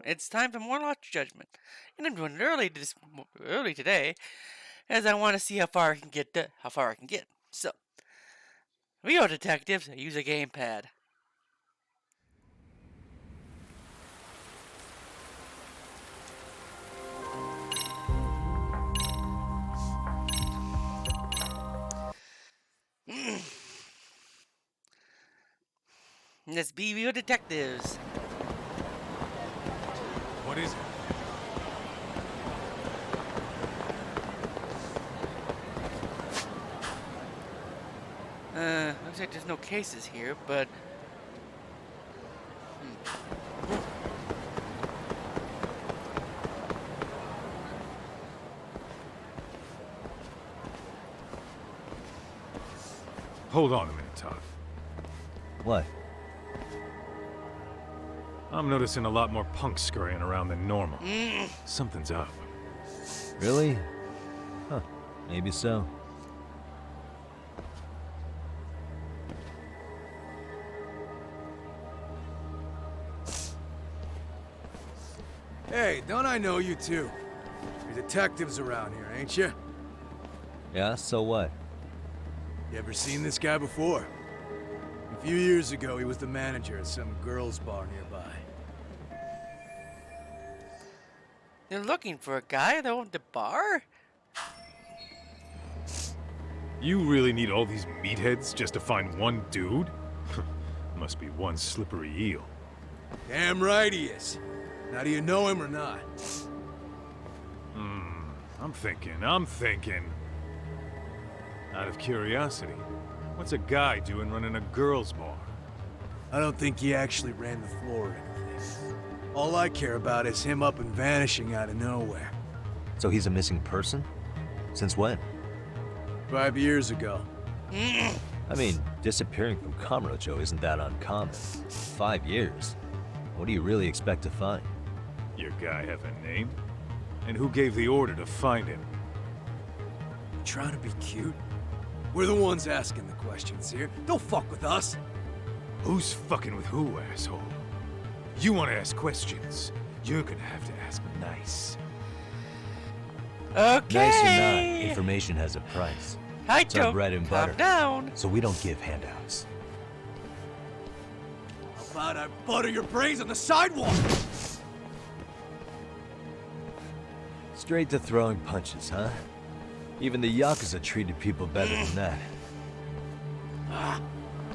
It's time for more lost judgment, and I'm doing it early today, as I want to see how far I can get. So, we are detectives. Use a gamepad. Let's be real detectives. What is it? Looks like there's no cases here, but Hold on a minute, Todd. What? I'm noticing a lot more punks scurrying around than normal. Something's up. Really? Huh. Maybe so. Hey, don't I know you two? You're detectives around here, ain't you? Yeah, so what? You ever seen this guy before? A few years ago, he was the manager at some girls' bar nearby. they're looking for a guy that owned the bar? You really need all these meatheads just to find one dude? Must be one slippery eel. Damn right he is. Now, do you know him or not? I'm thinking. Out of curiosity, what's a guy doing running a girls' bar? I don't think he actually ran the floor or anything. All I care about is him up and vanishing out of nowhere. So he's a missing person? Since when? 5 years ago. I mean, disappearing from Kamurocho isn't that uncommon. 5 years? What do you really expect to find? Your guy have a name? And who gave the order to find him? You trying to be cute? We're the ones asking the questions here. Don't fuck with us. Who's fucking with who, asshole? You want to ask questions? You're gonna have to ask nice. Okay. Nice or not, information has a price. Hi, It's our Joe. bread and Calm butter. down. So we don't give handouts. How about I butter your brains on the sidewalk? Straight to throwing punches, huh? Even the Yakuza treated people better than that.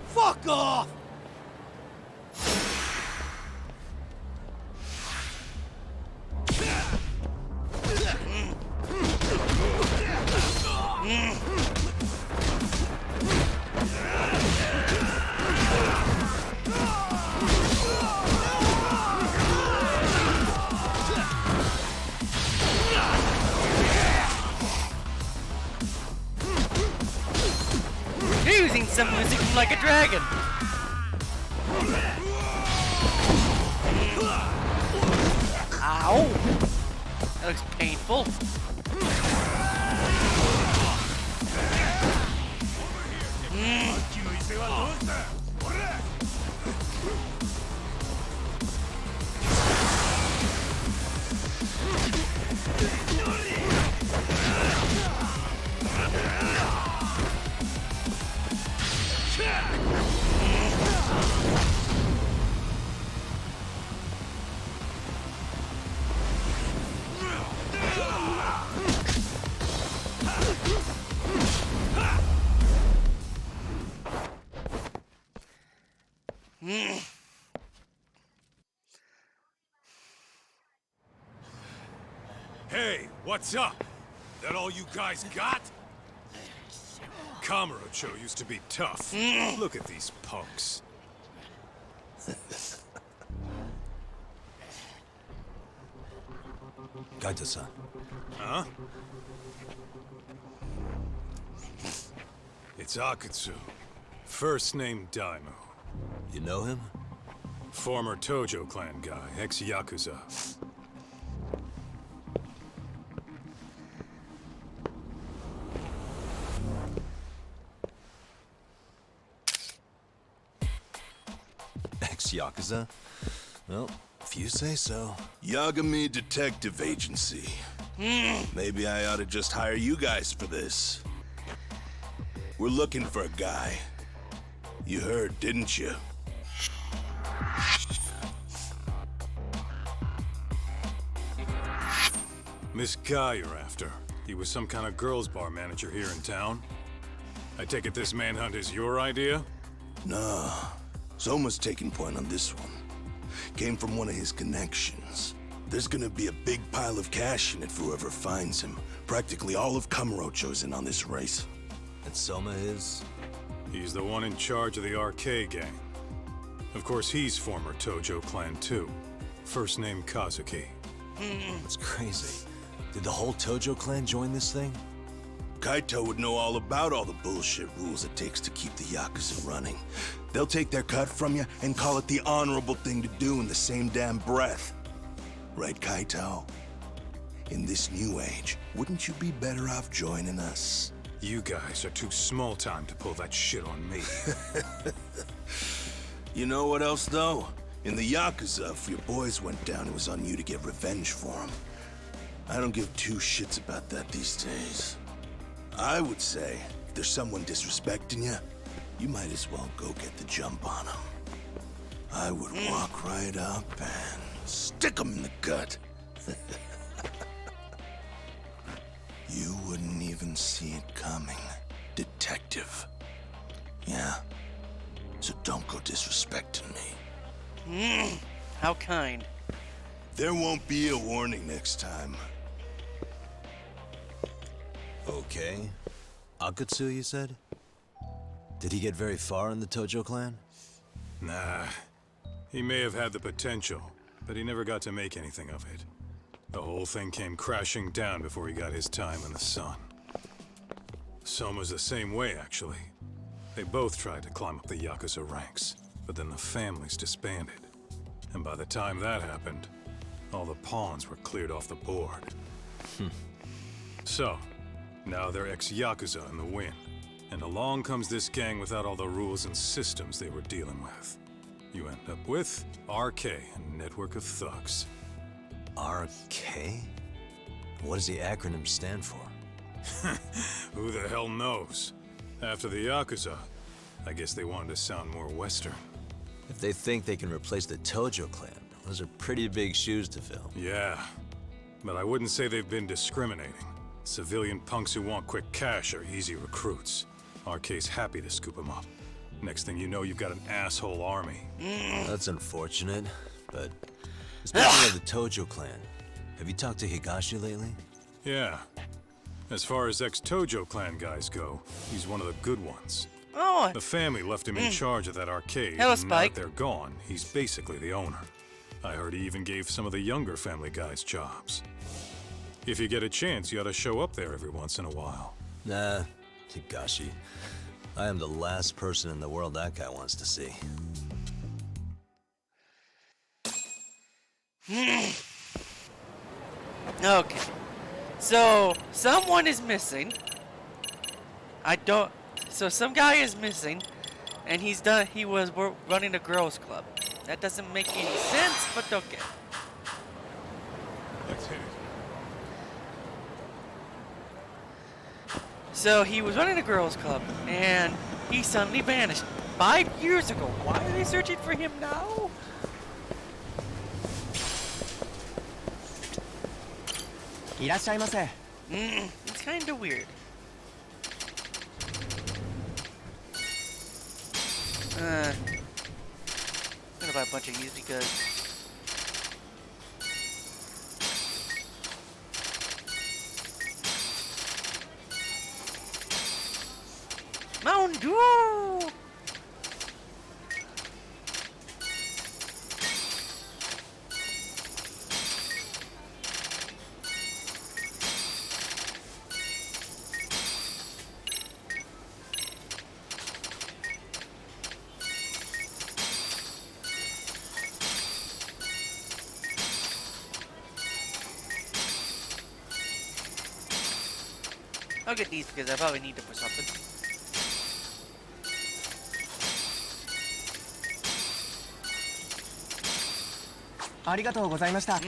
Fuck off! Using some music from Like a Dragon. Ow! That looks painful. Hey, what's up? That all you guys got? Kamurocho used to be tough. Look at these punks. Gaita-san. Huh? It's Akutsu. First name Daimyo. You know him? Former Tojo clan guy, ex-Yakuza. Ex-Yakuza? Well, If you say so. Yagami Detective Agency. Maybe I ought to just hire you guys for this. We're looking for a guy. You heard, didn't you? This guy you're after, he was some kind of girls' bar manager here in town? I take it this manhunt is your idea? Nah. Soma's taking point on this one. Came from one of his connections. There's gonna be a big pile of cash in it for whoever finds him. Practically all of Kamurocho's in on this race. And Soma is? He's the one in charge of the RK gang. Of course, he's former Tojo clan too. First name Kazuki. That's crazy. Did the whole Tojo clan join this thing? Kaito would know all about all the bullshit rules it takes to keep the Yakuza running. They'll take their cut from you and call it the honorable thing to do in the same damn breath. Right, Kaito? In this new age, wouldn't you be better off joining us? You guys are too small time to pull that shit on me. You know what else, though? In the Yakuza, if your boys went down, it was on you to get revenge for them. I don't give two shits about that these days. I would say, if there's someone disrespecting you, you might as well go get the jump on them. I would walk right up and stick them in the gut. You wouldn't even see it coming, detective. Yeah? So don't go disrespecting me. How kind. There won't be a warning next time. Okay. Akutsu, you said? Did he get very far in the Tojo clan? Nah. He may have had the potential, but he never got to make anything of it. The whole thing came crashing down before he got his time in the sun. Soma's the same way, actually. They both tried to climb up the Yakuza ranks, but then the families disbanded. And by the time that happened, all the pawns were cleared off the board. So, now they're ex-Yakuza in the win. And along comes this gang without all the rules and systems they were dealing with. You end up with RK, a network of thugs. RK? What does the acronym stand for? Who the hell knows? After the Yakuza, I guess they wanted to sound more Western. If they think they can replace the Tojo clan, those are pretty big shoes to fill. Yeah, but I wouldn't say they've been discriminating. Civilian punks who want quick cash are easy recruits. RK's happy to scoop them up. Next thing you know, you've got an asshole army. That's unfortunate, but speaking of the Tojo clan, have you talked to Higashi lately? Yeah. As far as ex-Tojo clan guys go, he's one of the good ones. Oh, The family left him in charge of that arcade, Hello, and now that Spike. they're gone, he's basically the owner. I heard he even gave some of the younger family guys jobs. If you get a chance, you ought to show up there every once in a while. Nah, Higashi. I am the last person in the world that guy wants to see. okay. So, someone is missing. So some guy is missing, and he was running a girls' club. That doesn't make any sense, but okay. Let's hit it. So he was running a girls' club, and he suddenly vanished 5 years ago. Why are they searching for him now? It's kind of weird. I'm gonna buy a bunch of these because Mountain Dew! I'll get these because I probably need them for something. ありがとうございました。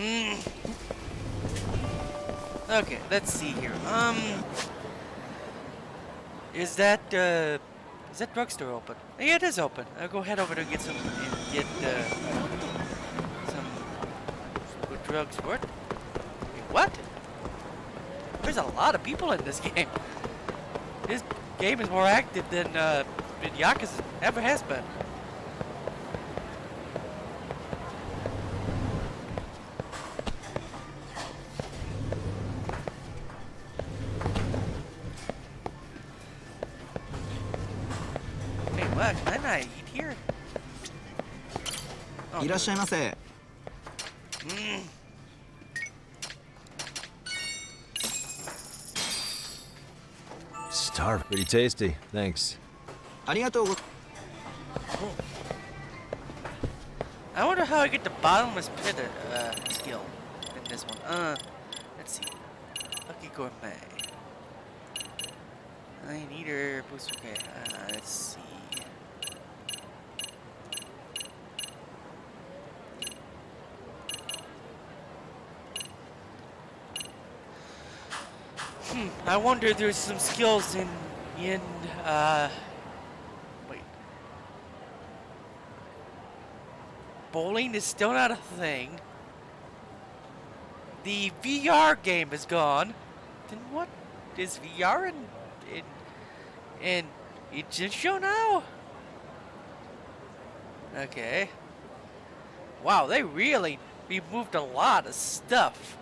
Okay, let's see here. Is that drugstore open? Yeah, it is open. I'll go head over to get some good drugs. What? Wait, what? There's a lot of people in this game. This game is more active than Yakuza ever has been. Hey, what? Can I eat here? Oh, いらっしゃいませ。 Starving. Pretty tasty. Thanks. ありがとうご。 I wonder how I get the bottomless pit skill in this one. Let's see. Lucky Gourmet. I need her boost. Okay, let's see. I wonder if there's some skills in wait. Bowling is still not a thing. The VR game is gone. Then what is VR in Ijincho now? Okay. Wow, they really removed a lot of stuff.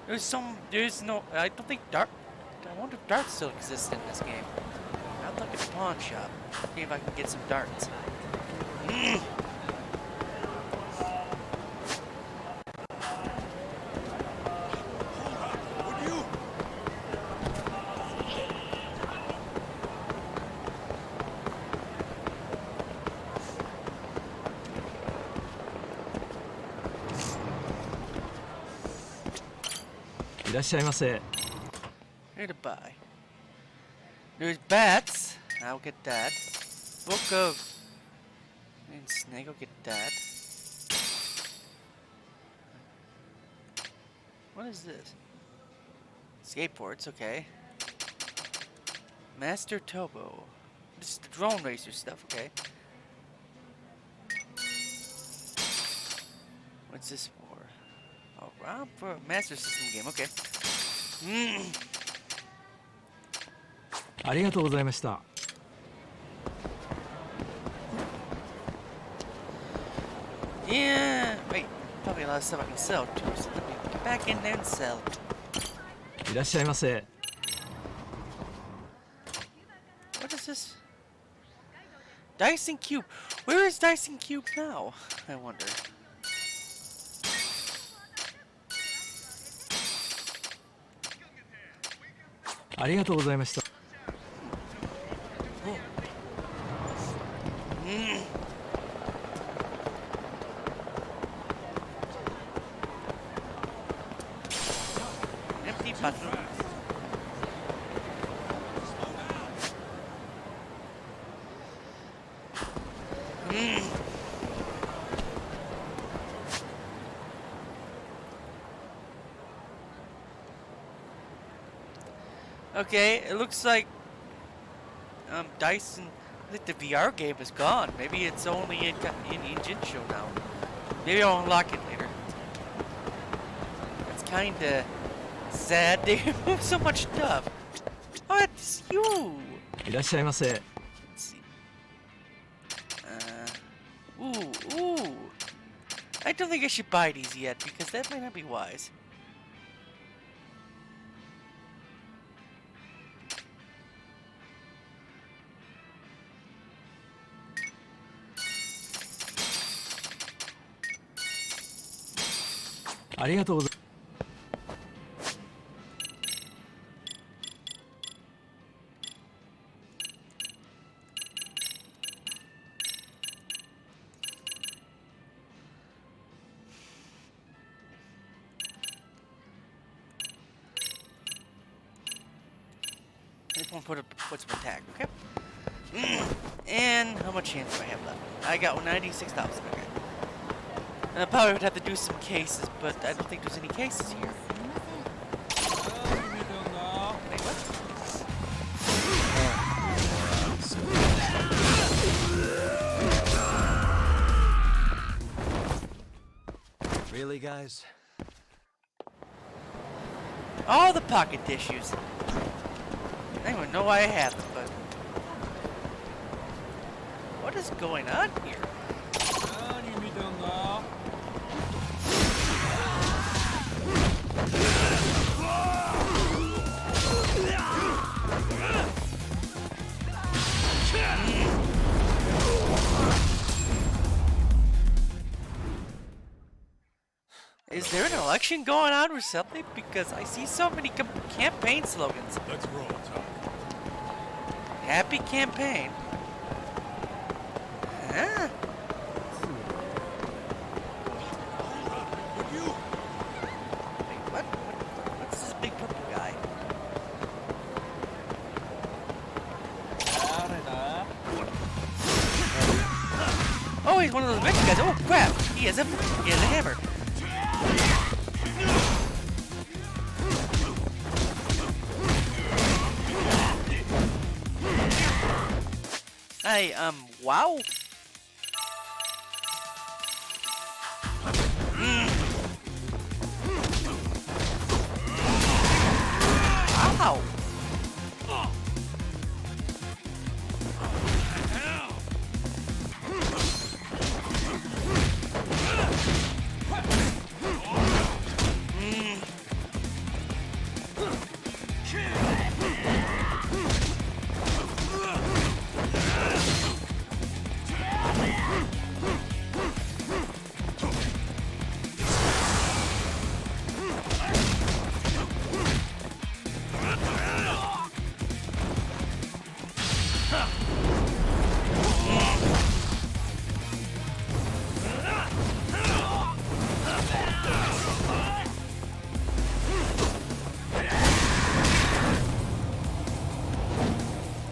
There's no, I don't think Dart, I wonder if darts still exist in this game. I'll look at the pawn shop, see if I can get some darts. Here to buy. There's bats. I'll get that. Book of. And snake. I'll get that. What is this? Skateboards. Okay. Master Tobo. This is the drone racer stuff. Okay. What's this for? Oh, Rob for a Master System game. Okay. ありがとうございました。 Yeah. Wait. Probably a lot of stuff I can sell too. So let me get back in there and sell. いらっしゃいませ。 What is this? Dyson Cube. Where is Dyson Cube now? I wonder. ありがとうございました。 Empty button. Okay, it looks like Dyson. I think the VR game is gone. Maybe it's only in Jincho now. Maybe I'll unlock it later. It's kinda sad. They remove so much stuff. Oh, it's you. いらっしゃいませ。 Let's see. Ooh. I don't think I should buy these yet because that might not be wise.ありがとうございます。 I just want to put some attack, okay? And how much hands do I have left? I got 96,000. Okay. I probably would have to do some cases, but I don't think there's any cases here. Wait, what? Really, guys? All the pocket tissues. I don't even know why I have them, but... What is going on here? Is there an election going on or something? Because I see so many campaign slogans. Let's roll, Tom. Happy campaign. Huh? Wait, what's this big purple guy? Oh, he's one of those rich guys. Oh crap! He has a hammer. Hey, wow. Ow.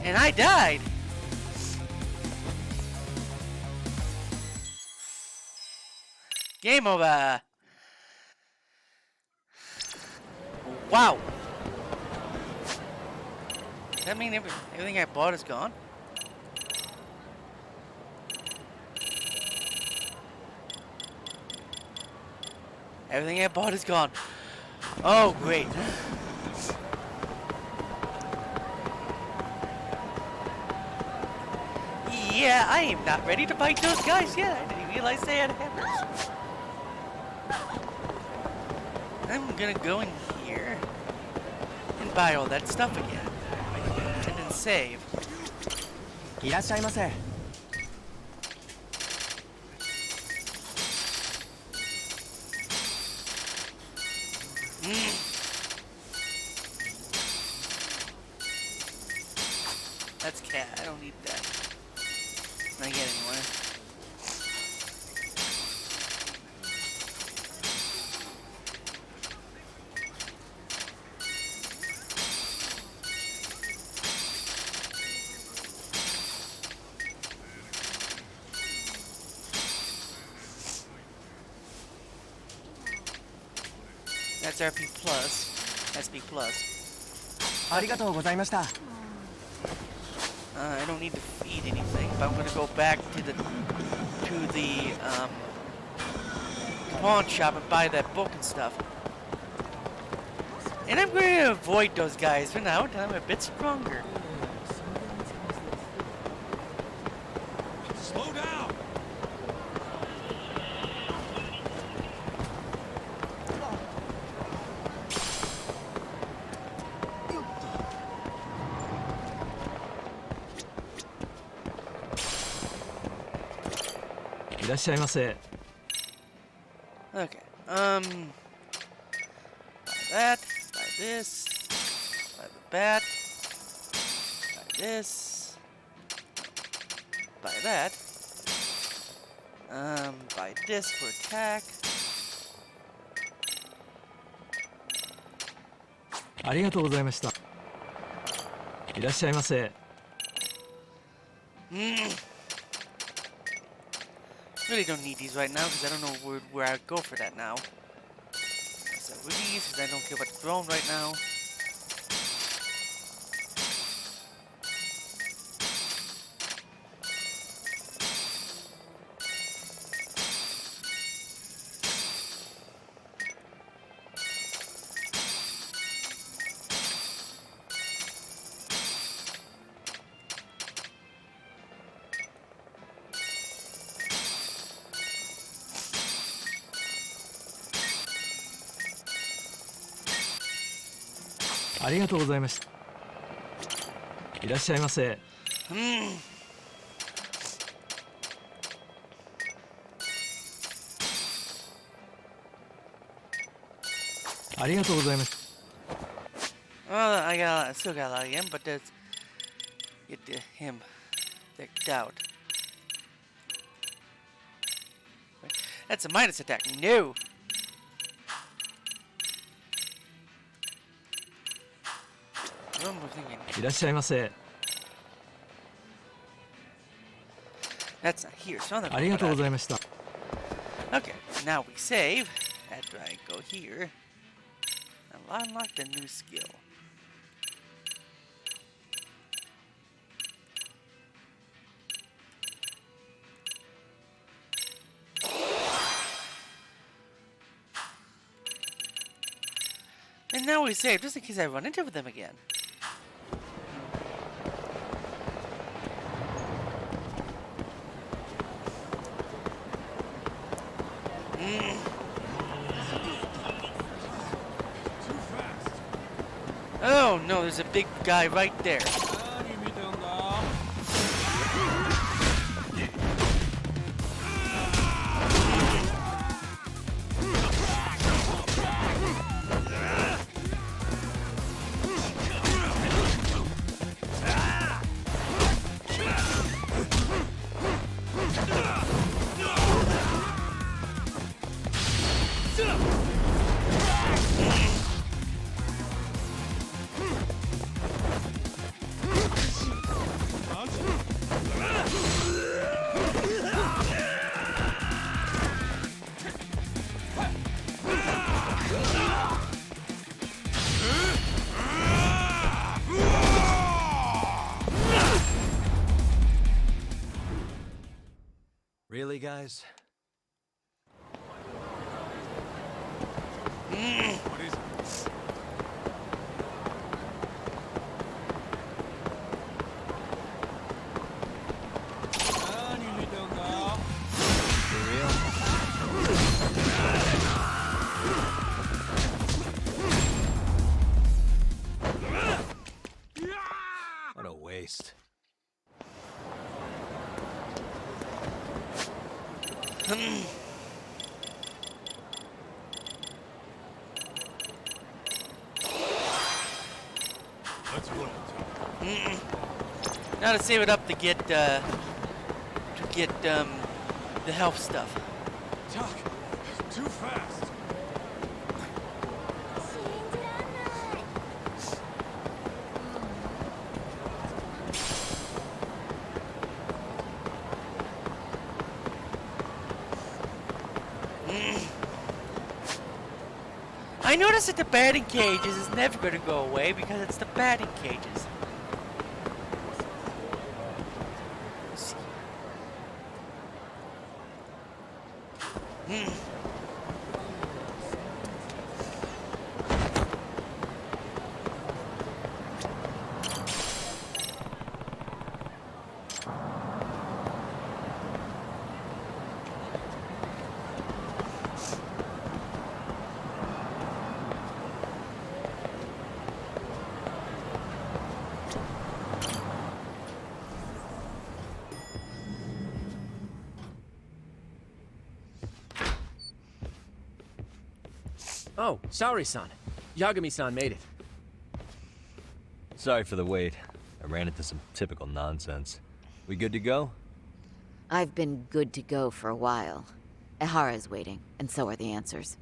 And I died. Game over. Wow. Does that mean everything I bought is gone? Everything I bought is gone. Oh, great. Yeah, I am not ready to fight those guys yet. I didn't realize they had hammers. I'm gonna go in here and buy all that stuff again. And then save. いらっしゃいませ。That's cat. I don't need that. Not yet anyway. That's RP plus. SP plus. ありがとうございました。 I don't need to feed anything, but I'm gonna go back to the pawn shop and buy that book and stuff. And I'm gonna avoid those guys for now until I'm a bit stronger. Slow down! いらっしゃいませ。 Okay. Buy that. Buy this. Buy the bat. Buy this. Buy that. Buy this for attack. ありがとうございました。いらっしゃいませ。Really don't need these right now because I don't know where I'd go for that now. So these because I don't care about the throne right now.ありがとうございました。いらっしゃいませ。ありがとうございます。Well, I still got a lot of him, but that's get him decked out. That's a minus attack. No. What am I thinking? いらっしゃいませ。 That's not here. So I'm not ありがとうご going ざいました。 Okay, now we save. After I go here, I'll unlock the new skill. And now we save, just in case I run into them again. Oh no, there's a big guy right there. Really, guys? For real? What a waste. Now to save it up to get the health stuff. Tuck, too fast. I noticed that the batting cages is never going to go away because it's the batting cages. Oh, Saori-san. Yagami-san made it. Sorry for the wait. I ran into some typical nonsense. We good to go? I've been good to go for a while. Ehara's waiting, and so are the answers.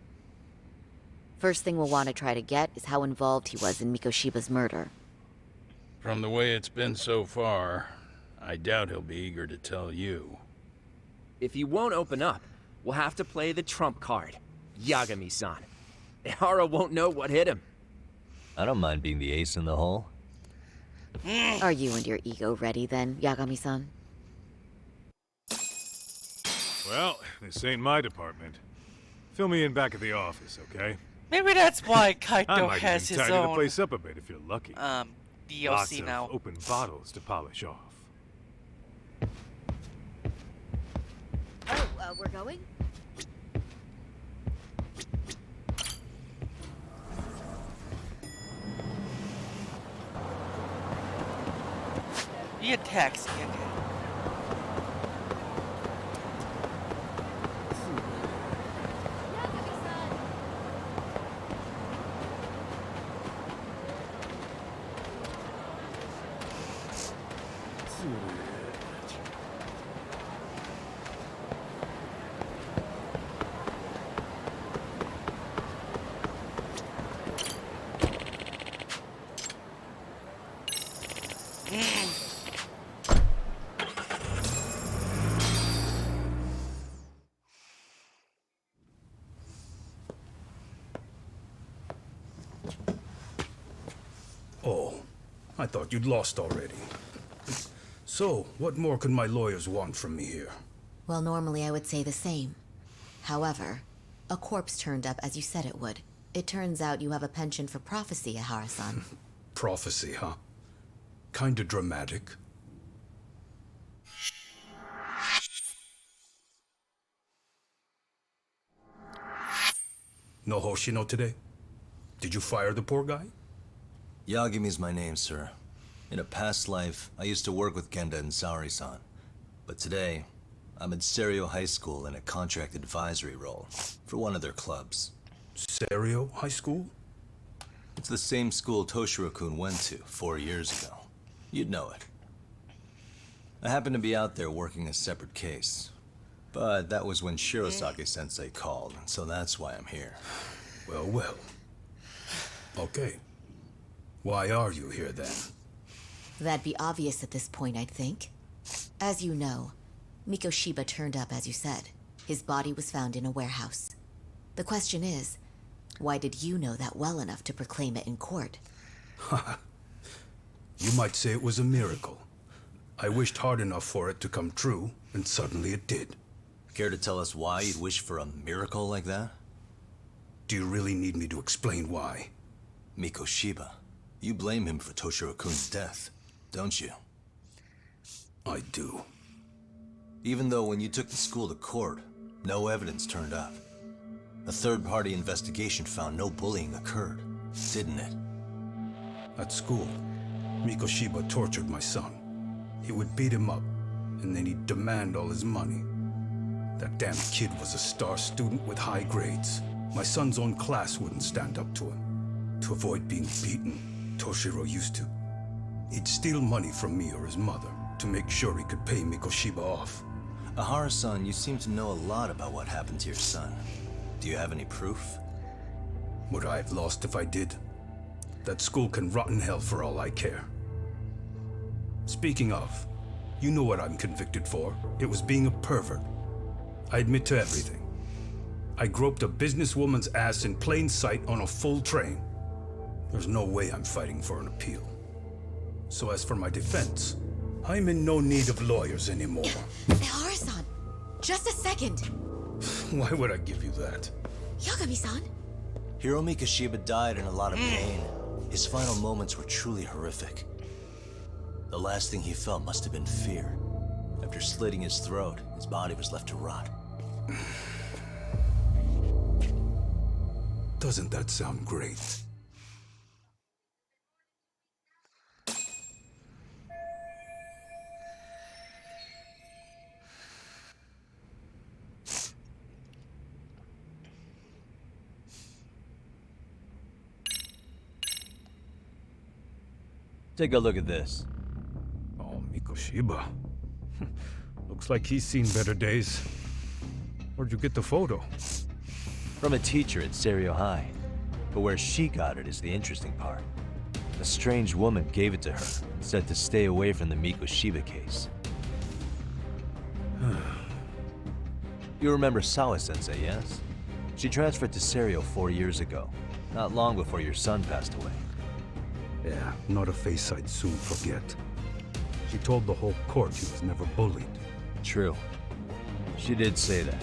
First thing we'll want to try to get is how involved he was in Mikoshiba's murder. From the way it's been so far, I doubt he'll be eager to tell you. If he won't open up, we'll have to play the trump card. Yagami-san. Ehara won't know what hit him. I don't mind being the ace in the hole. Are you and your ego ready then, Yagami-san? Well, this ain't my department. Fill me in back at the office, okay? Maybe that's why I Kaito might has even his tidy the own place up a bit if you're lucky. Lots DLC of now. open bottles to polish off. Oh, we're going? He attacks. Okay. Oh, I thought you'd lost already. So, what more could my lawyers want from me here? Well, normally I would say the same. However, a corpse turned up as you said it would. It turns out you have a penchant for prophecy, Ehara-san. Prophecy, huh? Kinda dramatic. No Hoshino today? Did you fire the poor guy? Yagami's my name, sir. In a past life, I used to work with Genda and Saori-san. But today, I'm at Serio High School in a contract advisory role for one of their clubs. Serio High School? It's the same school Toshiro-kun went to 4 years ago. You'd know it. I happened to be out there working a separate case. But that was when Shirosaki-sensei called, so that's why I'm here. Well, well. Okay. Why are you here then? That'd be obvious at this point, I'd think. As you know, Mikoshiba turned up as you said. His body was found in a warehouse. The question is, why did you know that well enough to proclaim it in court? You might say it was a miracle. I wished hard enough for it to come true, and suddenly it did. Care to tell us why you'd wish for a miracle like that? Do you really need me to explain why? Mikoshiba. You blame him for Toshiro-kun's death, don't you? I do. Even though when you took the school to court, no evidence turned up. A third-party investigation found no bullying occurred, didn't it? At school, Mikoshiba tortured my son. He would beat him up, and then he'd demand all his money. That damn kid was a star student with high grades. My son's own class wouldn't stand up to him. To avoid being beaten, Toshiro used to. He'd steal money from me or his mother to make sure he could pay Mikoshiba off. Ehara-san, you seem to know a lot about what happened to your son. Do you have any proof? Would I have lost if I did? That school can rot in hell for all I care. Speaking of, you know what I'm convicted for. It was being a pervert. I admit to everything. I groped a businesswoman's ass in plain sight on a full train. There's no way I'm fighting for an appeal. So as for my defense, I'm in no need of lawyers anymore. Ehara-san, just a second. Why would I give you that? Yagami-san? Hiro Mikoshiba died in a lot of pain. His final moments were truly horrific. The last thing he felt must have been fear. After slitting his throat, his body was left to rot. Doesn't that sound great? Take a look at this. Oh, Mikoshiba. Looks like he's seen better days. Where'd you get the photo? From a teacher at Serio High. But where she got it is the interesting part. A strange woman gave it to her, said to stay away from the Mikoshiba case. You remember Sawa-sensei, yes? She transferred to Serio 4 years ago, not long before your son passed away. Yeah, not a face I'd soon forget. She told the whole court he was never bullied. True. She did say that.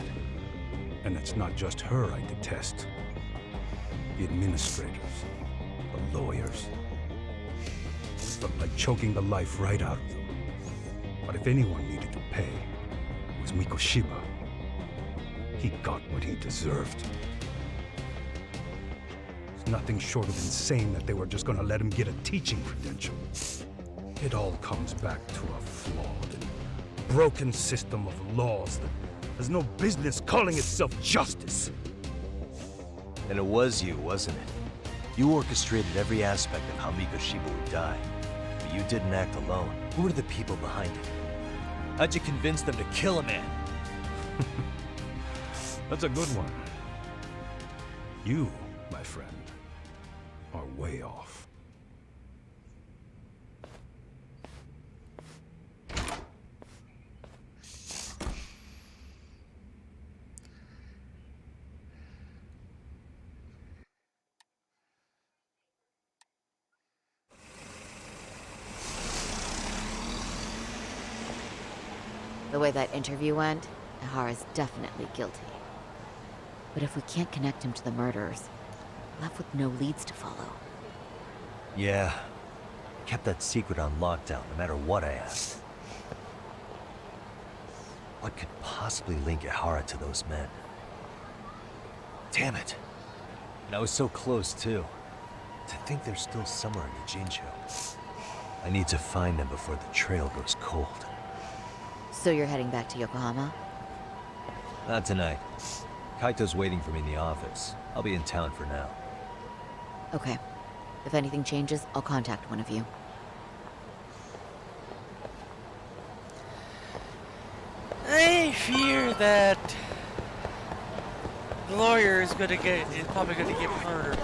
And it's not just her I detest. The administrators, the lawyers. It felt like choking the life right out of them. But if anyone needed to pay, it was Mikoshiba. He got what he deserved. It's nothing short of insane that they were just gonna let him get a teaching credential. It all comes back to a flawed and broken system of laws that has no business calling itself justice. And it was you, wasn't it? You orchestrated every aspect of how Mikoshiba would die. But you didn't act alone. Who were the people behind it? How'd you convince them to kill a man? That's a good one. You, my friend, are way off. The way that interview went, Ihara's definitely guilty. But if we can't connect him to the murderers, we're left with no leads to follow. Yeah. Kept that secret on lockdown, no matter what I asked. What could possibly link Ihara to those men? Damn it. And I was so close, too. To think they're still somewhere in Ijincho. I need to find them before the trail goes cold. So you're heading back to Yokohama? Not tonight. Kaito's waiting for me in the office. I'll be in town for now. Okay. If anything changes, I'll contact one of you. I fear that the lawyer is probably gonna get murdered,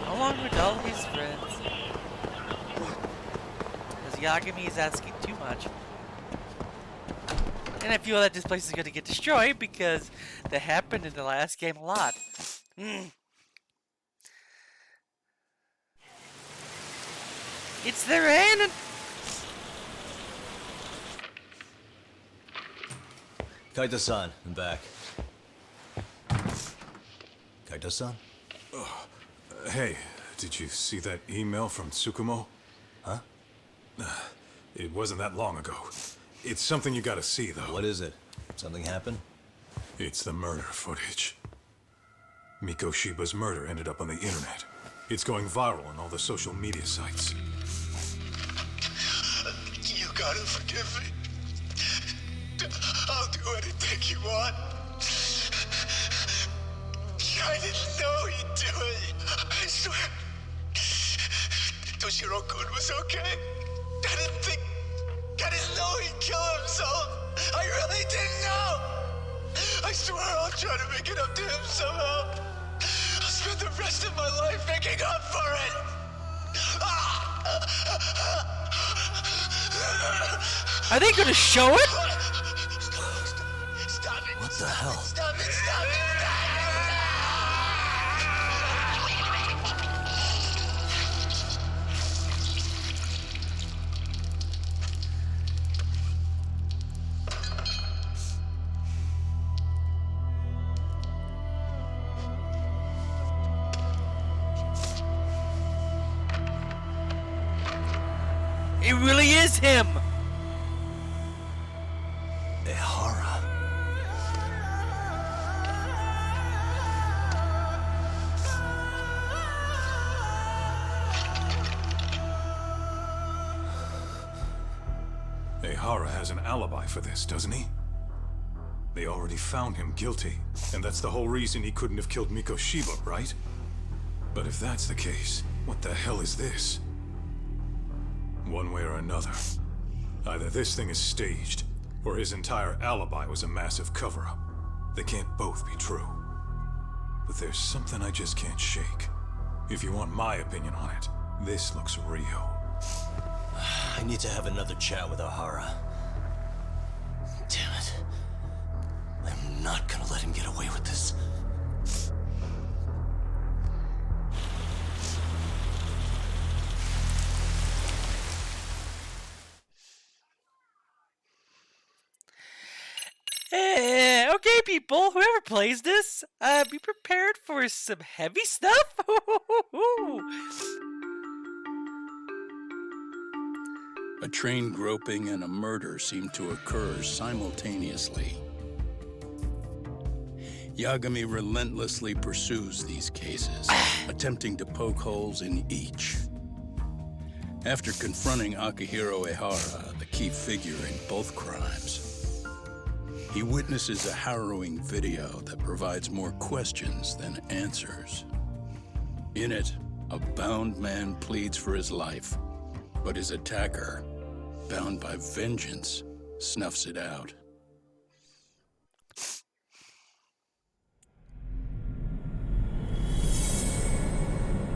along with all his friends. Because Yagami is asking too much. And I feel that this place is gonna get destroyed because that happened in the last game a lot. It's their end. Kaito-san, I'm back. Kaito-san? Hey, did you see that email from Tsukumo? Huh? It wasn't that long ago. It's something you gotta see, though. What is it? Something happened? It's the murder footage. Mikoshiba's murder ended up on the internet. It's going viral on all the social media sites. You gotta forgive me. I'll do anything you want. I didn't know he'd do it. I swear. Toshiro-kun was okay. I didn't know he'd kill himself. I really didn't know. I swear I'll try to make it up to him somehow. I'll spend the rest of my life making up for it. Are they gonna show it? Stop it. What the hell? Stop it. Stop it. It really is him. Ihara. Ihara has an alibi for this, doesn't he? They already found him guilty, and that's the whole reason he couldn't have killed Mikoshiba, right? But if that's the case, what the hell is this? One way or another, either this thing is staged, or his entire alibi was a massive cover-up. They can't both be true. But there's something I just can't shake. If you want my opinion on it, this looks real. I need to have another chat with Ihara. Damn it. I'm not gonna let him get away with this. Okay, people, whoever plays this, be prepared for some heavy stuff. A train groping and a murder seem to occur simultaneously. Yagami relentlessly pursues these cases, attempting to poke holes in each. After confronting Akihiro Ehara, the key figure in both crimes, he witnesses a harrowing video that provides more questions than answers. In it, a bound man pleads for his life, but his attacker, bound by vengeance, snuffs it out.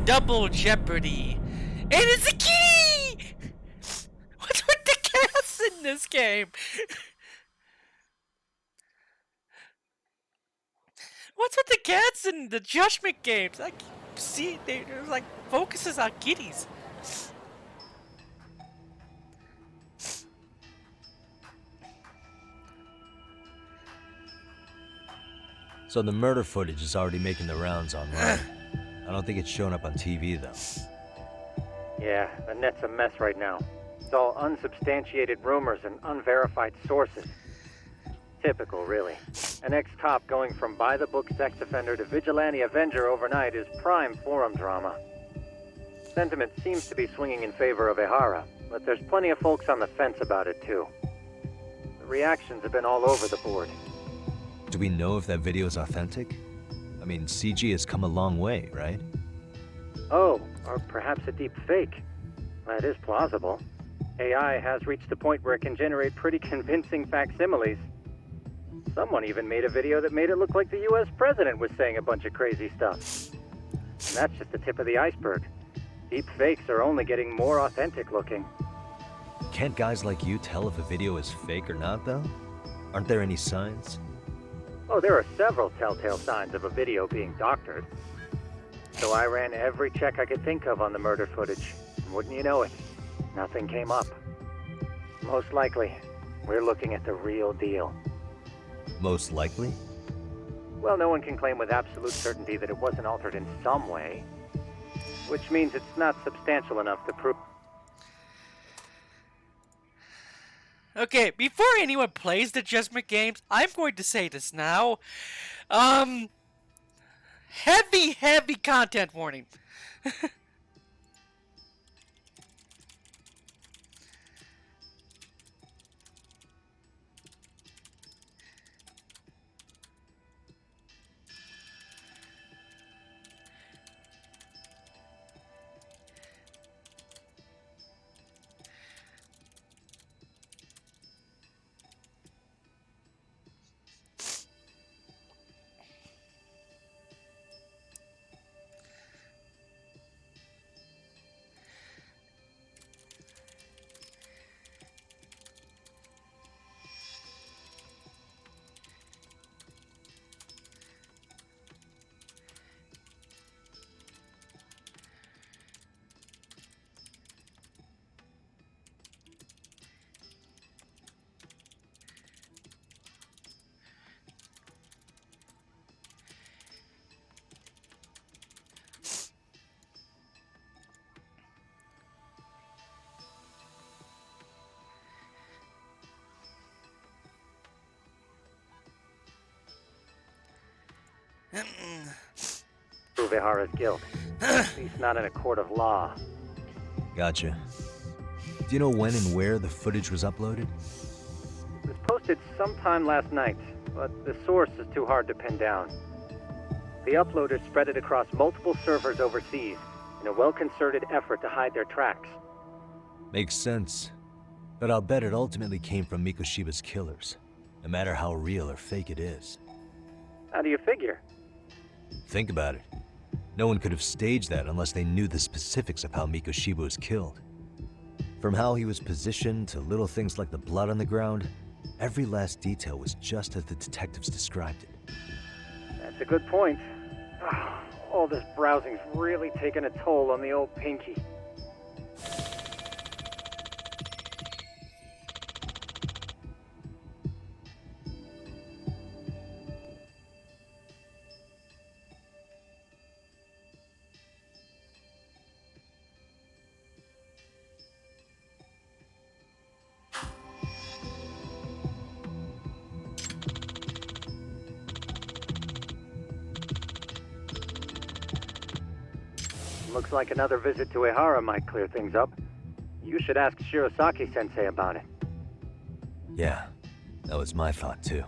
Double Jeopardy! And it's a kitty! What's with the cats in this game? What's with the cats in the Judgment games? I see there's like focuses on kitties. So the murder footage is already making the rounds online. I don't think it's showing up on TV, though. Yeah, the net's a mess right now. It's all unsubstantiated rumors and unverified sources. Typical, really. An ex-cop going from by-the-book sex offender to vigilante avenger overnight is prime forum drama. Sentiment seems to be swinging in favor of Ehara, but there's plenty of folks on the fence about it, too. The reactions have been all over the board. Do we know if that video is authentic? I mean, CG has come a long way, right? Oh, or perhaps a deep fake. That is plausible. AI has reached a point where it can generate pretty convincing facsimiles. Someone even made a video that made it look like the US president was saying a bunch of crazy stuff. And that's just the tip of the iceberg. Deep fakes are only getting more authentic looking. Can't guys like you tell if a video is fake or not, though? Aren't there any signs? Oh, there are several telltale signs of a video being doctored. So I ran every check I could think of on the murder footage. And wouldn't you know it, nothing came up. Most likely, we're looking at the real deal. Most likely? Well, no one can claim with absolute certainty that it wasn't altered in some way. Which means it's not substantial enough to prove... Okay, before anyone plays the Judgment games, I'm going to say this now. Heavy content warning. Prove Ehara's guilt. At least not in a court of law. Gotcha. Do you know when and where the footage was uploaded? It was posted sometime last night, but the source is too hard to pin down. The uploaders spread it across multiple servers overseas in a well-concerted effort to hide their tracks. Makes sense. But I'll bet it ultimately came from Mikoshiba's killers, no matter how real or fake it is. How do you figure? Think about it. No one could have staged that unless they knew the specifics of how Mikoshiba was killed. From how he was positioned to little things like the blood on the ground, Every last detail was just as the detectives described it. That's a good point. All this browsing's really taken a toll on the old pinky. Looks like another visit to Ehara might clear things up. You should ask Shirosaki-sensei about it. Yeah, that was my thought too.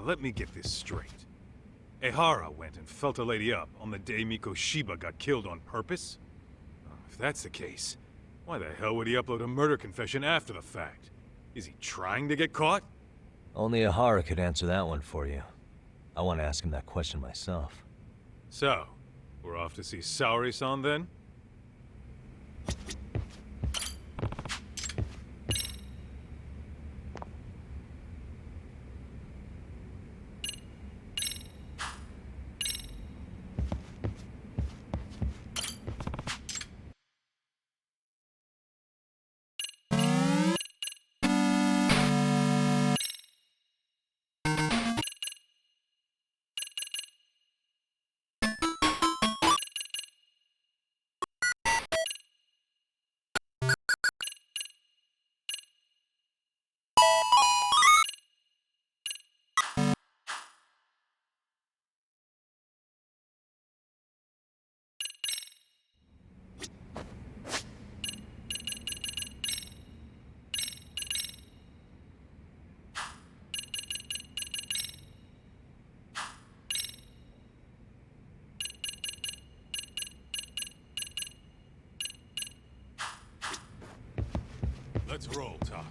Let me get this straight. Ehara went and felt a lady up on the day Mikoshiba got killed on purpose? If that's the case, why the hell would he upload a murder confession after the fact? Is he trying to get caught? Only Ehara could answer that one for you. I want to ask him that question myself. So, we're off to see Saori-san then? Let's roll, Talk.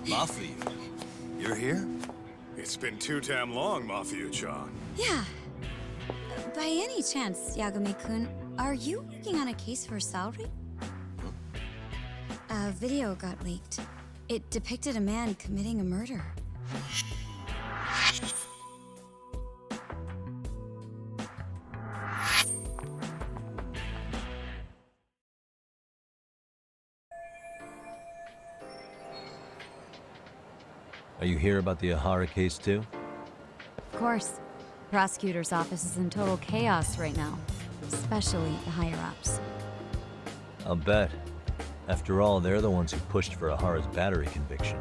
Mafuyu, you're here? It's been too damn long, Mafuyu-chan. Yeah. By any chance, Yagami-kun, are you working on a case for Saori? A video got leaked. It depicted a man committing a murder. Are you here about the Ihara case too? Of course. Prosecutor's office is in total chaos right now, especially the higher-ups. I'll bet. After all, they're the ones who pushed for Ihara's battery conviction.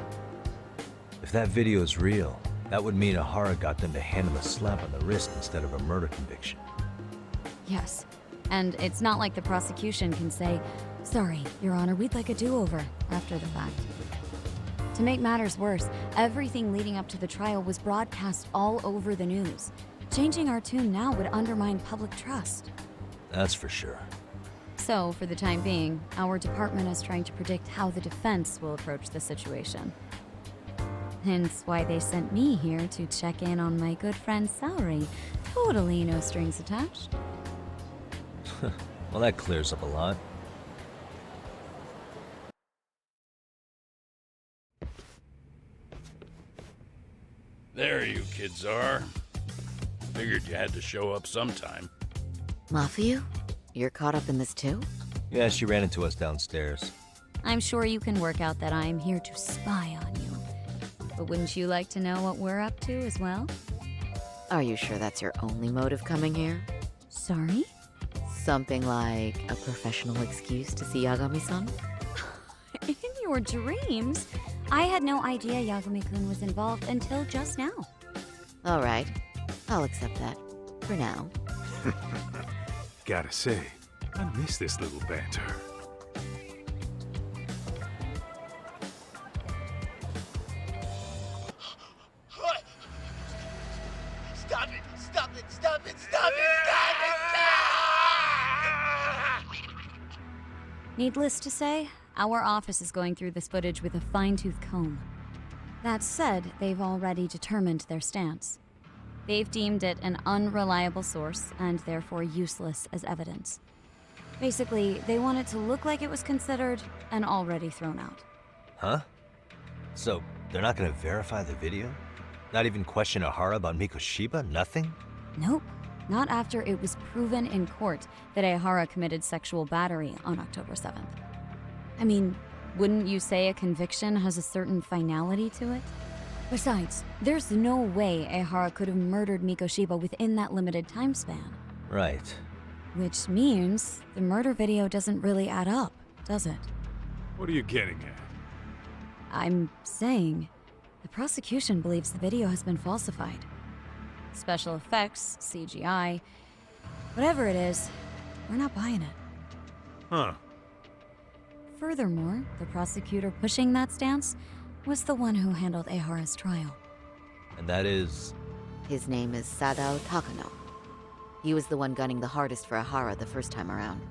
If that video is real, that would mean Ihara got them to hand him a slap on the wrist instead of a murder conviction. Yes. And it's not like the prosecution can say, "Sorry, Your Honor, we'd like a do-over," after the fact. To make matters worse, everything leading up to the trial was broadcast all over the news. Changing our tune now would undermine public trust. That's for sure. So, for the time being, our department is trying to predict how the defense will approach the situation. Hence why they sent me here to check in on my good friend Saori. Totally no strings attached. Well, that clears up a lot. There you kids are. Figured you had to show up sometime. Mafuyu? You're caught up in this too? Yeah, she ran into us downstairs. I'm sure you can work out that I'm here to spy on you. But wouldn't you like to know what we're up to as well? Are you sure that's your only motive coming here? Sorry? Something like a professional excuse to see Yagami-san? In your dreams? I had no idea Yagami-kun was involved until just now. All right. I'll accept that. For now. Gotta say, I miss this little banter. Stop it! Stop it! Stop it! Stop it! Needless to say, our office is going through this footage with a fine-tooth comb. That said, they've already determined their stance. They've deemed it an unreliable source and therefore useless as evidence. Basically, they want it to look like it was considered and already thrown out. Huh? So, they're not gonna verify the video? Not even question Ihara about Mikoshiba? Nothing? Nope. Not after it was proven in court that Ihara committed sexual battery on October 7th. I mean, wouldn't you say a conviction has a certain finality to it? Besides, there's no way Ihara could have murdered Mikoshiba within that limited time span. Right. Which means the murder video doesn't really add up, does it? What are you getting at? I'm saying the prosecution believes the video has been falsified. Special effects, CGI, whatever it is, we're not buying it. Huh. Furthermore, the prosecutor pushing that stance was the one who handled Ihara's trial. And that is? His name is Sadao Takano. He was the one gunning the hardest for Ihara the first time around,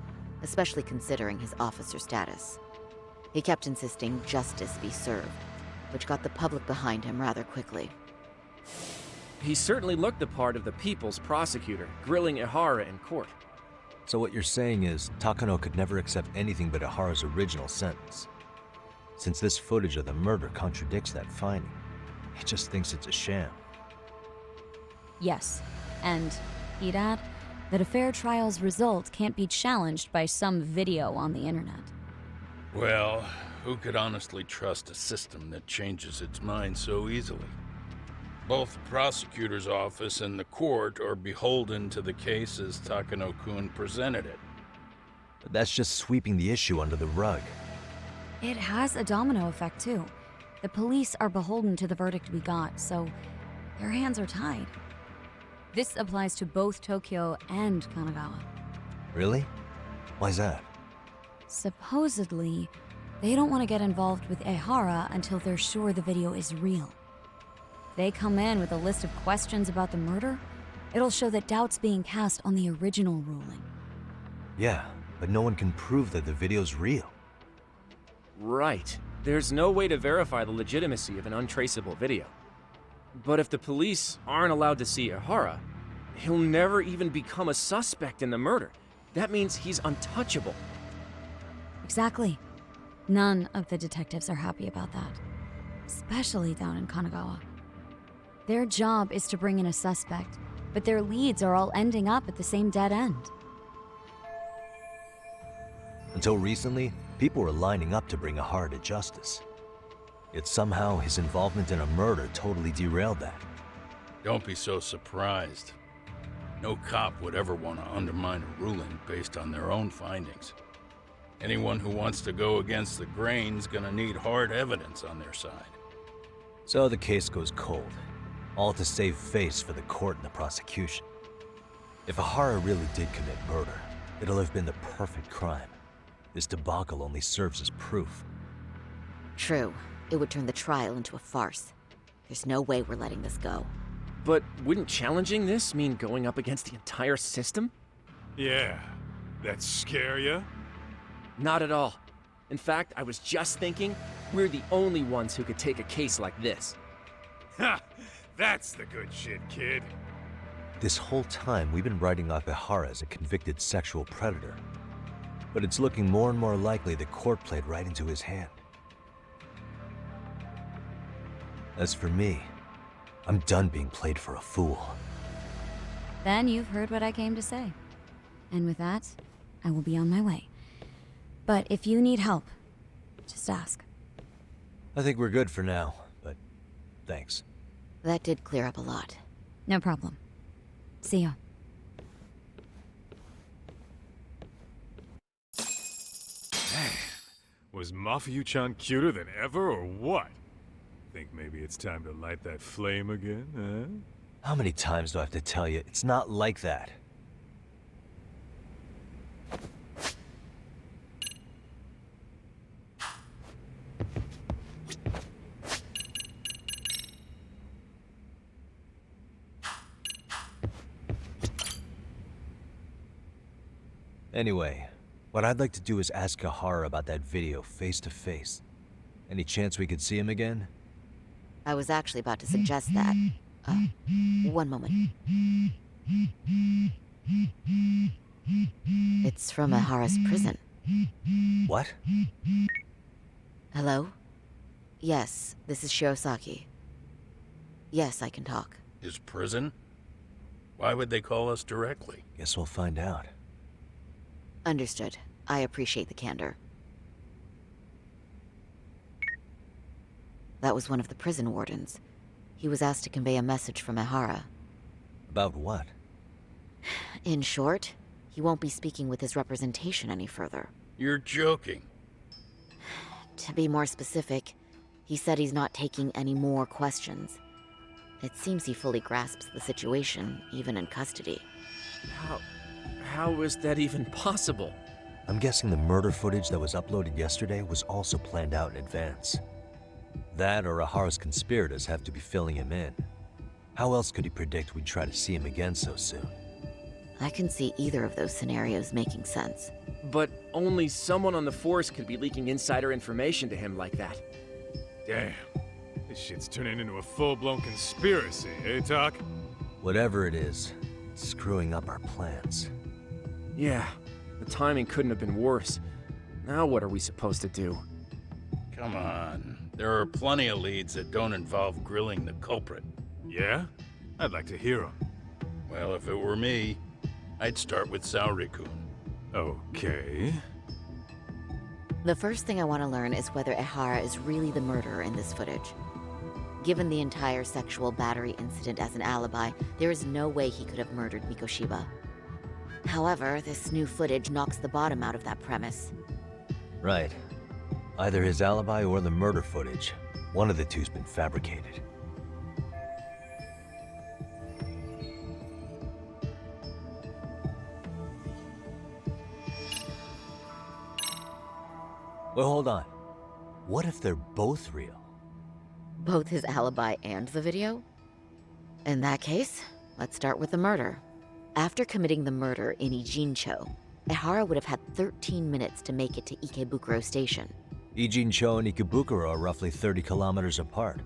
especially considering his officer status. He kept insisting justice be served, which got the public behind him rather quickly. He certainly looked the part of the people's prosecutor, grilling Ihara in court. So what you're saying is, Takano could never accept anything but Ihara's original sentence. Since this footage of the murder contradicts that finding, he just thinks it's a sham. Yes, and he'd add that a fair trial's result can't be challenged by some video on the internet. Well, who could honestly trust a system that changes its mind so easily? Both the prosecutor's office and the court are beholden to the case as Takano-kun presented it. But that's just sweeping the issue under the rug. It has a domino effect, too. The police are beholden to the verdict we got, so their hands are tied. This applies to both Tokyo and Kanagawa. Really? Why's that? Supposedly, they don't want to get involved with Ihara until they're sure the video is real. They come in with a list of questions about the murder, it'll show that doubt's being cast on the original ruling. Yeah, but no one can prove that the video's real. Right. there's no way to verify the legitimacy of an untraceable video. But if the police aren't allowed to see Ihara, he'll never even become a suspect in the murder. That means he's untouchable. Exactly. None of the detectives are happy about that. Especially down in Kanagawa. Their job is to bring in a suspect, but their leads are all ending up at the same dead end. Until recently, people were lining up to bring Ihara to justice. Yet somehow his involvement in a murder totally derailed that. Don't be so surprised. No cop would ever want to undermine a ruling based on their own findings. Anyone who wants to go against the grain's gonna need hard evidence on their side. So the case goes cold, all to save face for the court and the prosecution. If Ihara really did commit murder, it'll have been the perfect crime. This debacle only serves as proof. True. It would turn the trial into a farce. There's no way we're letting this go. But wouldn't challenging this mean going up against the entire system? Yeah. That scare ya? Not at all. In fact, I was just thinking, we're the only ones who could take a case like this. Ha! That's the good shit, kid. This whole time, we've been writing off Ihara as a convicted sexual predator. But it's looking more and more likely the court played right into his hand. As for me, I'm done being played for a fool. Then you've heard what I came to say. And with that, I will be on my way. But if you need help, just ask. I think we're good for now, but thanks. That did clear up a lot. No problem. See ya. Was Mafuyu-chan cuter than ever, or what? Think maybe it's time to light that flame again, huh? How many times do I have to tell you, it's not like that? Anyway, what I'd like to do is ask Ihara about that video face to face. Any chance we could see him again? I was actually about to suggest that. One moment. It's from Ihara's prison. What? Hello? Yes, this is Shirosaki. Yes, I can talk. His prison? Why would they call us directly? Guess we'll find out. Understood. I appreciate the candor. That was one of the prison wardens. He was asked to convey a message from Ihara. About what? In short, he won't be speaking with his representation any further. You're joking. To be more specific, he said he's not taking any more questions. It seems he fully grasps the situation, even in custody. How is that even possible? I'm guessing the murder footage that was uploaded yesterday was also planned out in advance. That or Ihara's conspirators have to be filling him in. How else could he predict we'd try to see him again so soon? I can see either of those scenarios making sense. But only someone on the force could be leaking insider information to him like that. Damn. This shit's turning into a full-blown conspiracy, eh, Talk? Whatever it is, it's screwing up our plans. Yeah, the timing couldn't have been worse. Now what are we supposed to do? Come on. There are plenty of leads that don't involve grilling the culprit. Yeah? I'd like to hear them. Well, if it were me, I'd start with Saori-kun. Okay. The first thing I want to learn is whether Ihara is really the murderer in this footage. Given the entire sexual battery incident as an alibi, there is no way he could have murdered Mikoshiba. However, this new footage knocks the bottom out of that premise. Right. Either his alibi or the murder footage. One of the two's been fabricated. Well, hold on. What if they're both real? Both his alibi and the video? In that case, let's start with the murder. After committing the murder in Ijincho, Ihara would have had 13 minutes to make it to Ikebukuro Station. Ijincho and Ikebukuro are roughly 30 kilometers apart.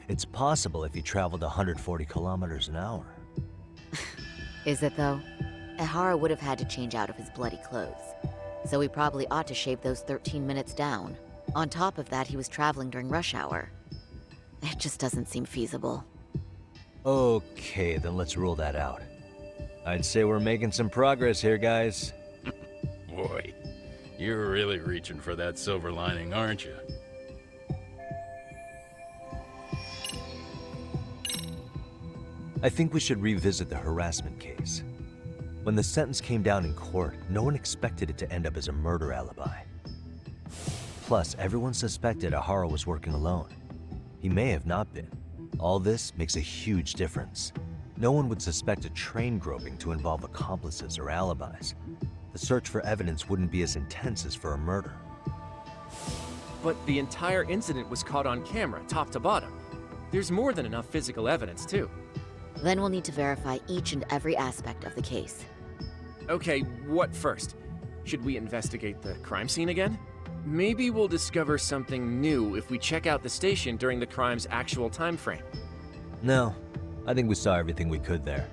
It's possible if he traveled 140 kilometers an hour. Is it though? Ehara would have had to change out of his bloody clothes, so he probably ought to shave those 13 minutes down. On top of that, he was traveling during rush hour. It just doesn't seem feasible. Okay, then let's rule that out. I'd say we're making some progress here, guys. Boy, you're really reaching for that silver lining, aren't you? I think we should revisit the harassment case. When the sentence came down in court, no one expected it to end up as a murder alibi. Plus, everyone suspected Ehara was working alone. He may have not been. All this makes a huge difference. No one would suspect a train groping to involve accomplices or alibis. The search for evidence wouldn't be as intense as for a murder. But the entire incident was caught on camera, top to bottom. There's more than enough physical evidence, too. Then we'll need to verify each and every aspect of the case. Okay, what first? Should we investigate the crime scene again? Maybe we'll discover something new if we check out the station during the crime's actual time frame. No, I think we saw everything we could there.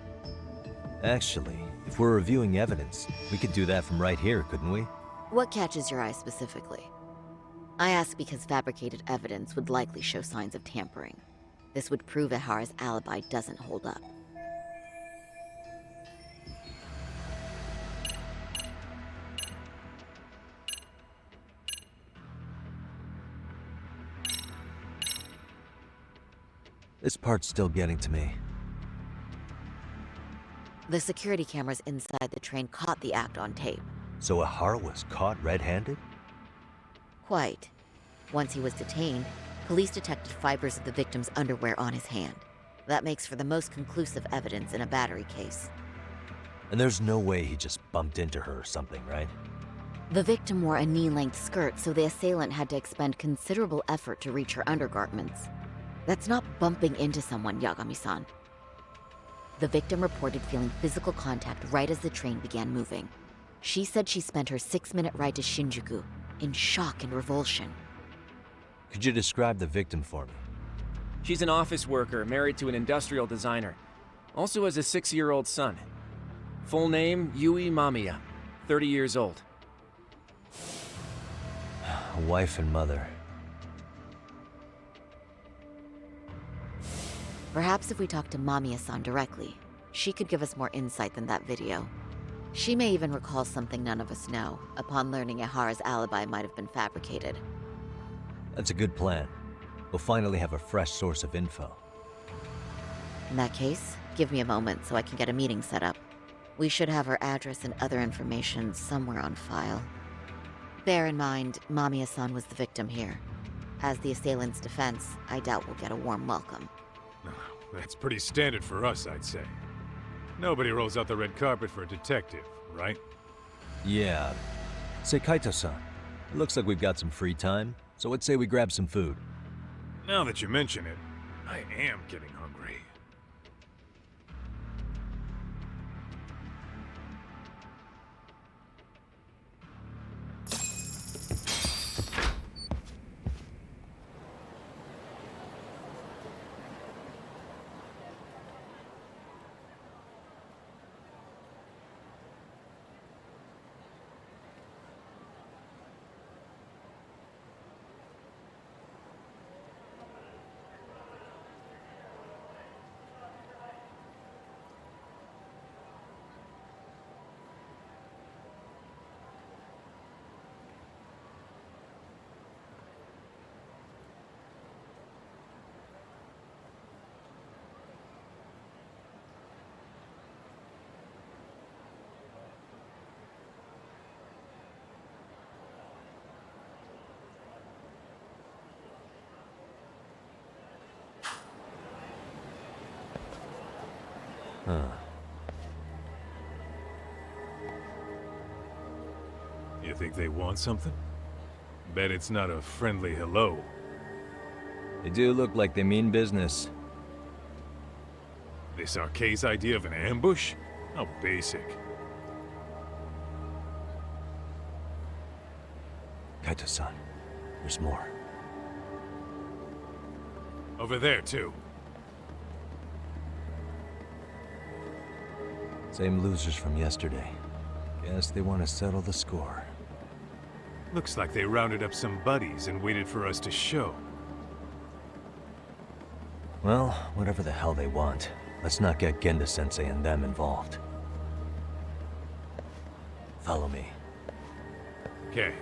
Actually, if we're reviewing evidence, we could do that from right here, couldn't we? What catches your eye specifically? I ask because fabricated evidence would likely show signs of tampering. This would prove Ehara's alibi doesn't hold up. This part's still getting to me. The security cameras inside the train caught the act on tape. So Ehara was caught red-handed? Quite. Once he was detained, police detected fibers of the victim's underwear on his hand. That makes for the most conclusive evidence in a battery case. And there's no way he just bumped into her or something, right? The victim wore a knee-length skirt, so the assailant had to expend considerable effort to reach her undergarments. That's not bumping into someone, Yagami-san. The victim reported feeling physical contact right as the train began moving. She said she spent her 6-minute ride to Shinjuku in shock and revulsion. Could you describe the victim for me? She's an office worker married to an industrial designer. Also has a 6-year-old son. Full name, Yui Mamiya, 30 years old. A wife and mother. Perhaps if we talk to Mamiya-san directly, she could give us more insight than that video. She may even recall something none of us know, upon learning Ehara's alibi might have been fabricated. That's a good plan. We'll finally have a fresh source of info. In that case, give me a moment so I can get a meeting set up. We should have her address and other information somewhere on file. Bear in mind, Mamiya-san was the victim here. As the assailant's defense, I doubt we'll get a warm welcome. That's pretty standard for us, I'd say. Nobody rolls out the red carpet for a detective, right? Yeah. Say, Kaito-san, it looks like we've got some free time, so let's say we grab some food. Now that you mention it, I am getting hungry. Huh. You think they want something? Bet it's not a friendly hello. They do look like they mean business. This Arcade's idea of an ambush? How basic. Kaito-san, There's more. Over there, too. Same losers from yesterday. Guess they want to settle the score. Looks like they rounded up some buddies and waited for us to show. Well, whatever the hell they want, let's not get Genda-sensei and them involved. Follow me. Okay.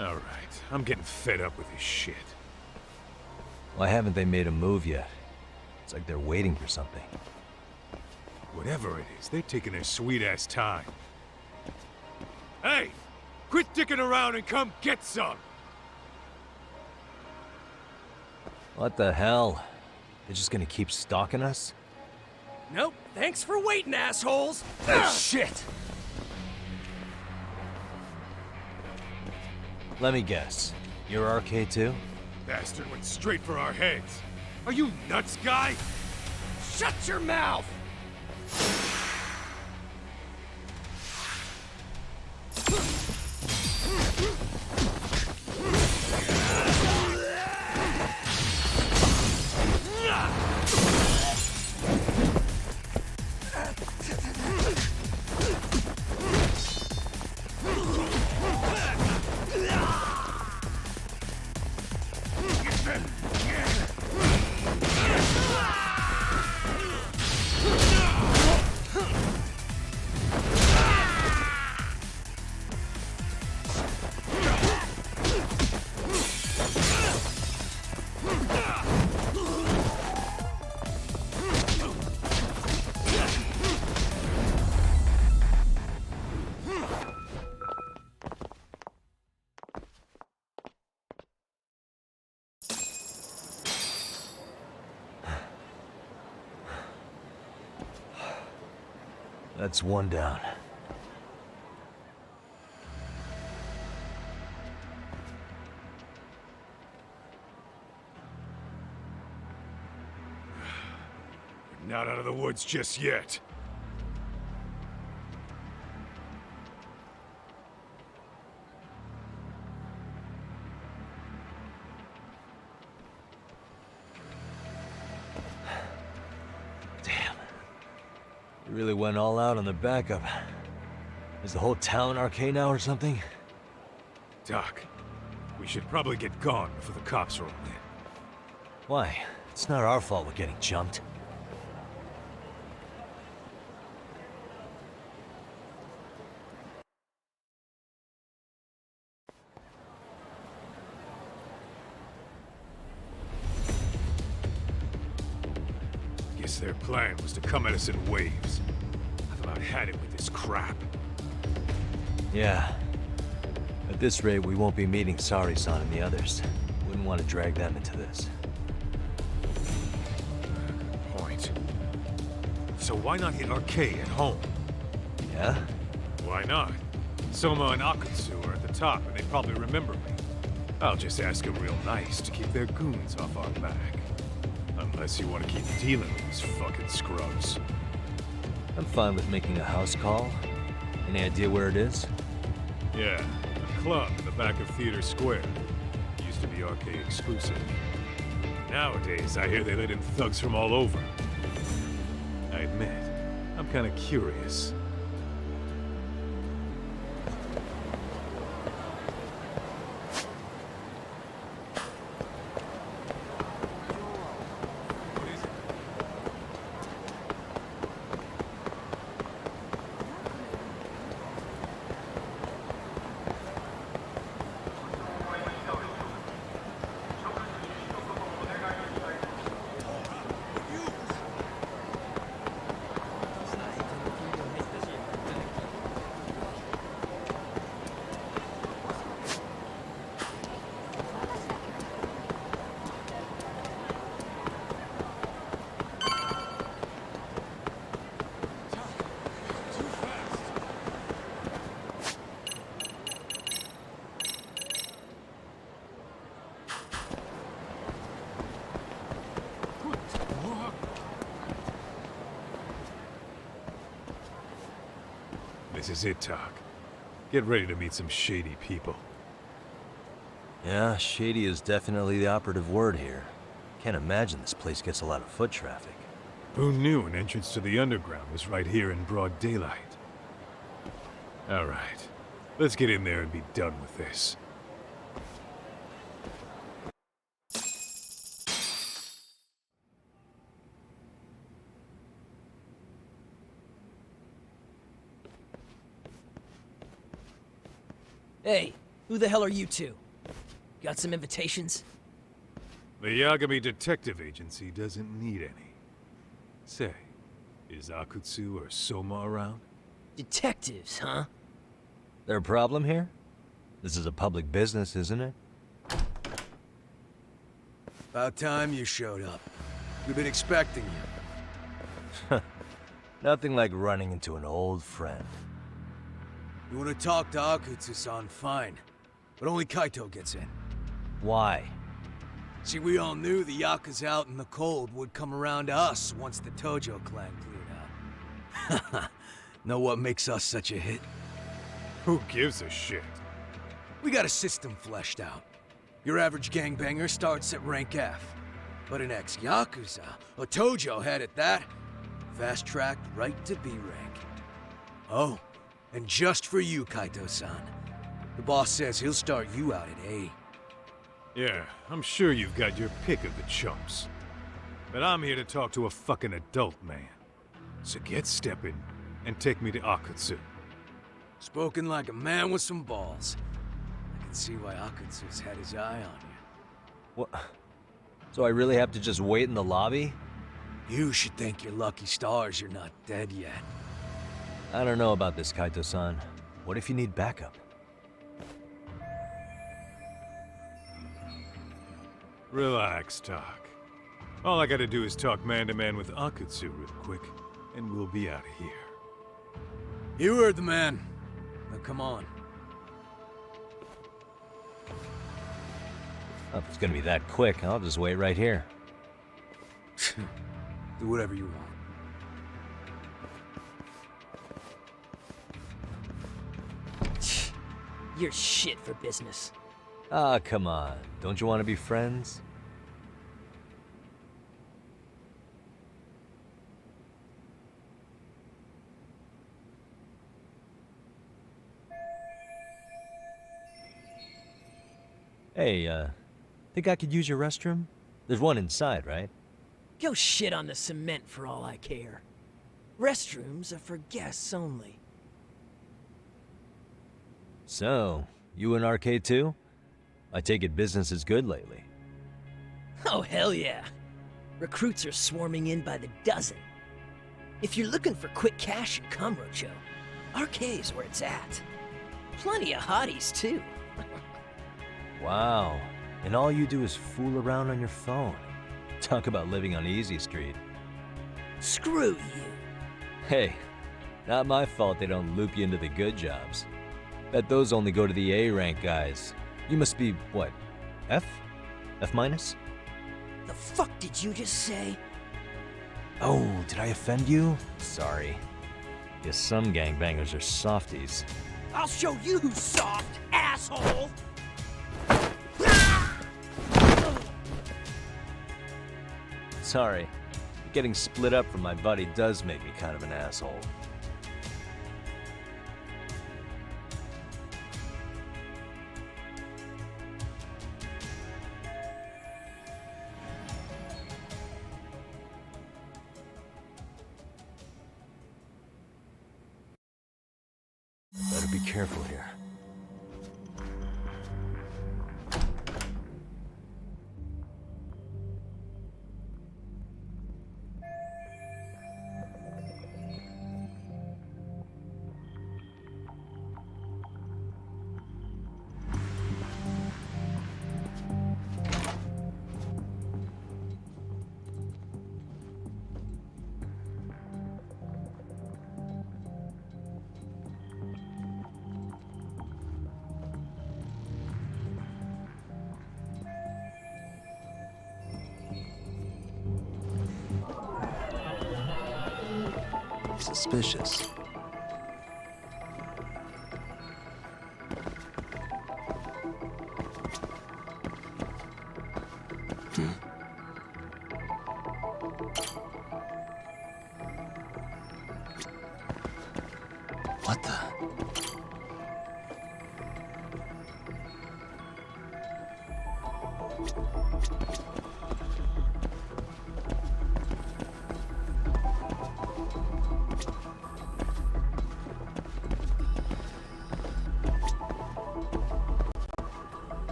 Alright, I'm getting fed up with this shit. Why haven't they made a move yet? It's like they're waiting for something. Whatever it is, they're taking their sweet-ass time. Hey! Quit dicking around and come get some! What the hell? They're just gonna keep stalking us? Nope. Thanks for waiting, assholes. Shit! Let me guess. You're RK too? Bastard went straight for our heads. Are you nuts, guy? Shut your mouth! That's one down. We're not out of the woods just yet. You really went all out on the backup. Is the whole town RK now or something? Doc, we should probably get gone before the cops roll in. Why? It's not our fault we're getting jumped. Guess their plan was to come at us in waves. I've about had it with this crap. Yeah. At this rate, we won't be meeting Sari-san and the others. Wouldn't want to drag them into this. Point. So why not hit RK at home? Yeah? Why not? Soma and Akutsu are at the top, and they probably remember me. I'll just ask them real nice to keep their goons off our back. Unless you want to keep dealing with these fucking scrubs. I'm fine with making a house call. Any idea where it is? Yeah, a club in the back of Theater Square. Used to be arcade exclusive. Nowadays, I hear they let in thugs from all over. I admit, I'm kind of curious. This is it, Talk. Get ready to meet some shady people. Yeah, shady is definitely the operative word here. Can't imagine this place gets a lot of foot traffic. Who knew an entrance to the underground was right here in broad daylight? Alright, let's get in there and be done with this. Hey, who the hell are you two? Got some invitations? The Yagami Detective Agency doesn't need any. Say, is Akutsu or Soma around? Detectives, huh? There a problem here? This is a public business, isn't it? About time you showed up. We've been expecting you. Nothing like running into an old friend. You want to talk to Akutsu-san, fine. But only Kaito gets in. Why? See, we all knew the Yakuza out in the cold would come around to us once the Tojo clan cleared out. Know what makes us such a hit? Who gives a shit? We got a system fleshed out. Your average gangbanger starts at rank F. But an ex-Yakuza, a Tojo head at that, fast-tracked right to B rank. Oh, and just for you, Kaito-san. The boss says he'll start you out at A. Yeah, I'm sure you've got your pick of the chumps. But I'm here to talk to a fucking adult man. So get stepping and take me to Akutsu. Spoken like a man with some balls. I can see why Akutsu's had his eye on you. What? So I really have to just wait in the lobby? You should thank your lucky stars you're not dead yet. I don't know about this, Kaito-san. What if you need backup? Relax, Talk. All I gotta do is talk man-to-man with Akutsu real quick, and we'll be out of here. You heard the man. Now come on. Oh, if it's gonna be that quick, I'll just wait right here. Do whatever you want. You're shit for business. Ah, come on. Don't you want to be friends? Hey, think I could use your restroom? There's one inside, right? Go shit on the cement for all I care. Restrooms are for guests only. So, you in arcade too? I take it business is good lately. Oh, hell yeah. Recruits are swarming in by the dozen. If you're looking for quick cash in Kamurocho, arcade's where it's at. Plenty of hotties, too. Wow. And all you do is fool around on your phone. Talk about living on Easy Street. Screw you. Hey, not my fault they don't loop you into the good jobs. Bet those only go to the A rank guys. You must be, what, F? F minus? The fuck did you just say? Oh, did I offend you? Sorry. Guess some gangbangers are softies. I'll show you who's soft, asshole! Sorry. Getting split up from my buddy does make me kind of an asshole. Better be careful here. Suspicious. What the?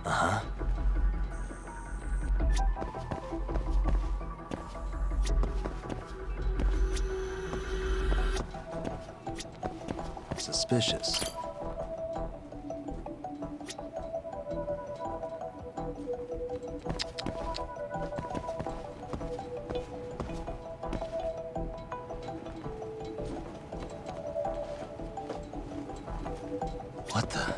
Uh-huh. Suspicious. What the?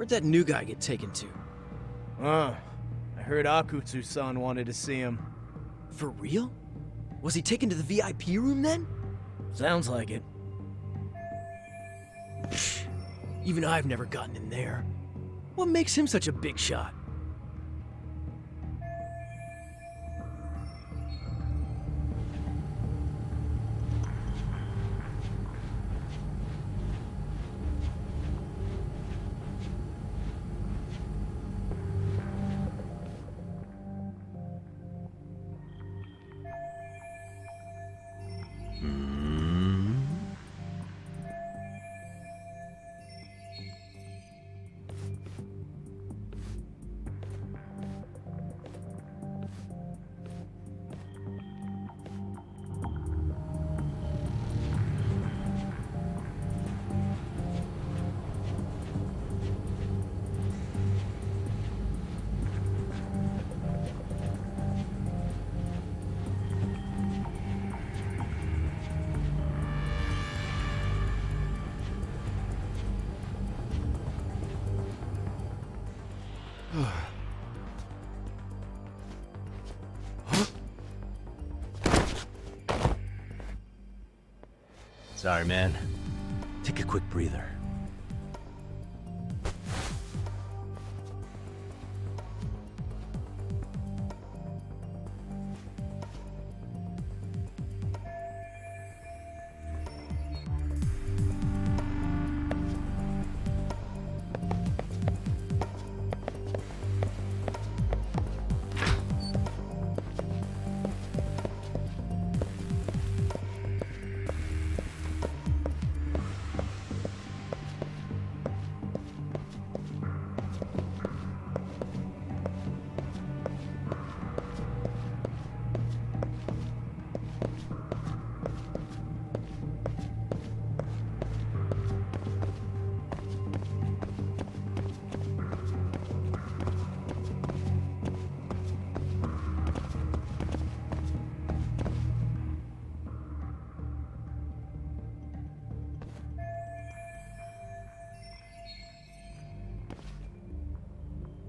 Where'd that new guy get taken to? I heard Akutsu-san wanted to see him. For real? Was he taken to the VIP room then? Sounds like it. Even I've never gotten in there. What makes him such a big shot? Sorry, man. Take a quick breather.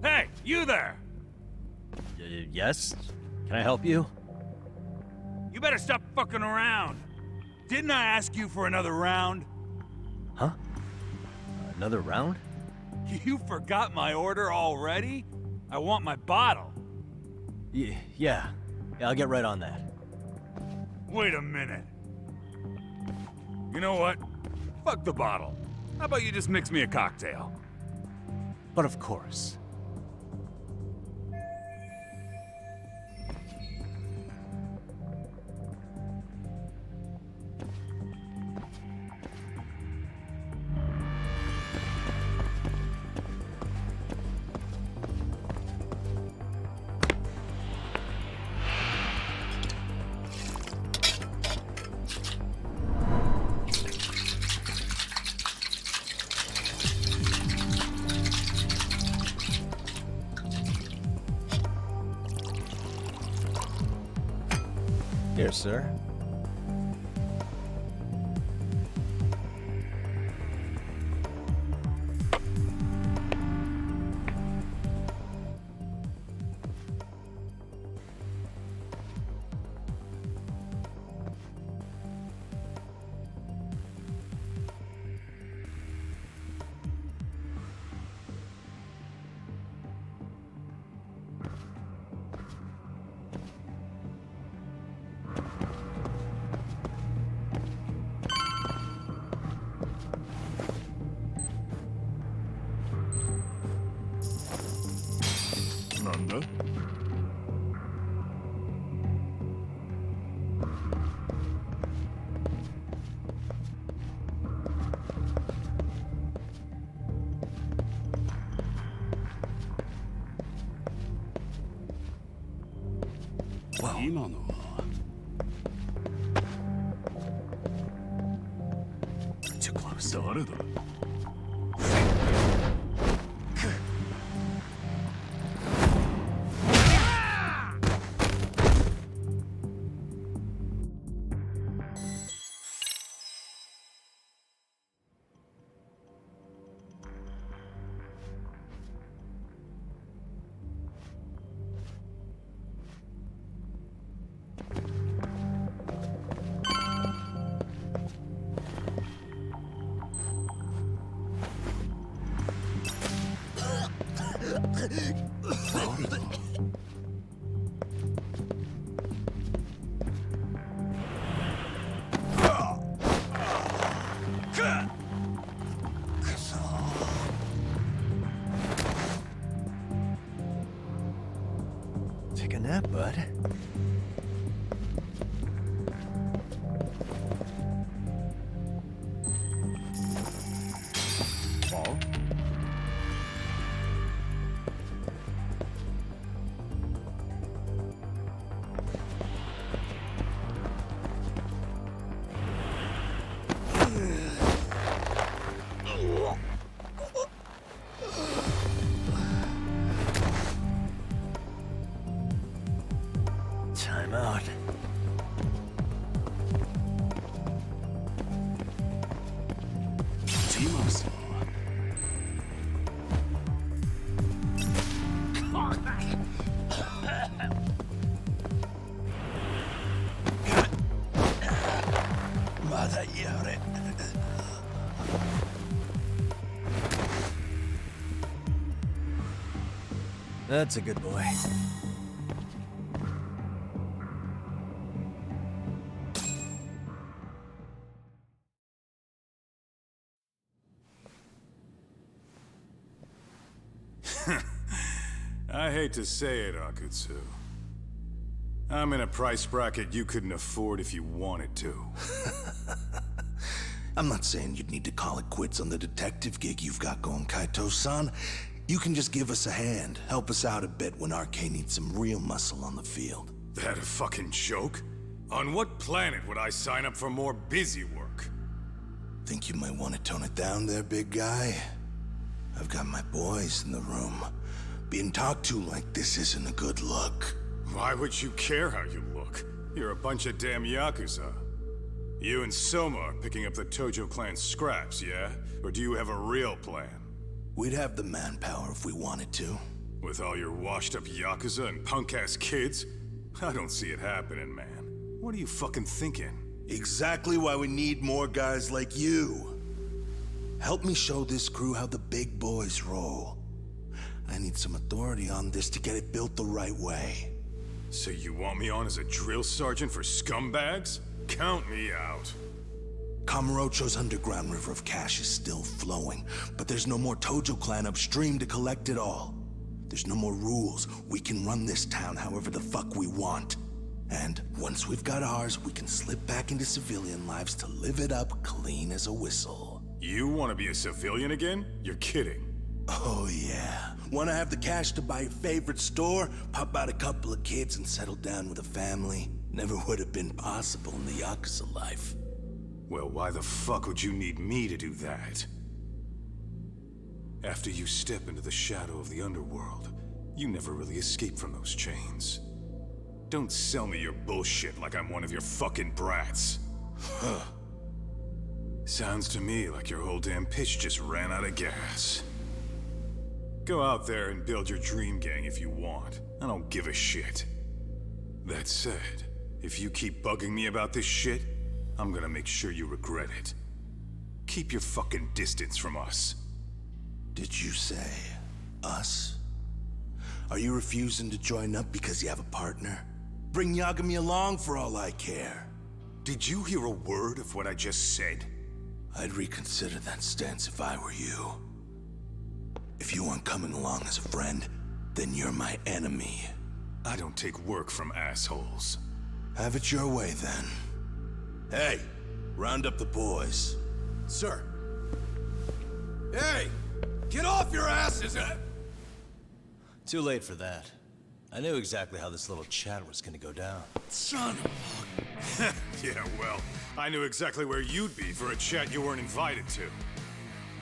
Hey, you there! Yes? Can I help you? You better stop fucking around. Didn't I ask you for another round? Huh? Another round? You forgot my order already? I want my bottle. Yeah, I'll get right on that. Wait a minute. You know what? Fuck the bottle. How about you just mix me a cocktail? But of course. Here, sir. Too close. Take a nap, bud. Paul? Time out. Timos. Mother Yore. That's a good boy. I hate to say it, Akutsu. I'm in a price bracket you couldn't afford if you wanted to. I'm not saying you'd need to call it quits on the detective gig you've got going, Kaito-san. You can just give us a hand, help us out a bit when RK needs some real muscle on the field. That a fucking joke? On what planet would I sign up for more busy work? Think you might want to tone it down there, big guy? I've got my boys in the room. Being talked to like this isn't a good look. Why would you care how you look? You're a bunch of damn Yakuza. You and Soma are picking up the Tojo clan scraps, yeah? Or do you have a real plan? We'd have the manpower if we wanted to. With all your washed-up Yakuza and punk-ass kids? I don't see it happening, man. What are you fucking thinking? Exactly why we need more guys like you. Help me show this crew how the big boys roll. I need some authority on this to get it built the right way. So you want me on as a drill sergeant for scumbags? Count me out. Kamurocho's underground river of cash is still flowing, but there's no more Tojo clan upstream to collect it all. There's no more rules. We can run this town however the fuck we want. And once we've got ours, we can slip back into civilian lives to live it up clean as a whistle. You want to be a civilian again? You're kidding. Oh yeah. Want to have the cash to buy your favorite store, pop out a couple of kids and settle down with a family? Never would have been possible in the Yakuza life. Well, why the fuck would you need me to do that? After you step into the shadow of the underworld, you never really escape from those chains. Don't sell me your bullshit like I'm one of your fucking brats. Huh. Sounds to me like your whole damn pitch just ran out of gas. Go out there and build your dream gang if you want. I don't give a shit. That said, if you keep bugging me about this shit, I'm gonna make sure you regret it. Keep your fucking distance from us. Did you say us? Are you refusing to join up because you have a partner? Bring Yagami along for all I care. Did you hear a word of what I just said? I'd reconsider that stance if I were you. If you aren't coming along as a friend, then you're my enemy. I don't take work from assholes. Have it your way, then. Hey, round up the boys. Sir. Hey! Get off your asses! Too late for that. I knew exactly how this little chat was gonna go down. Son of Yeah, well, I knew exactly where you'd be for a chat you weren't invited to.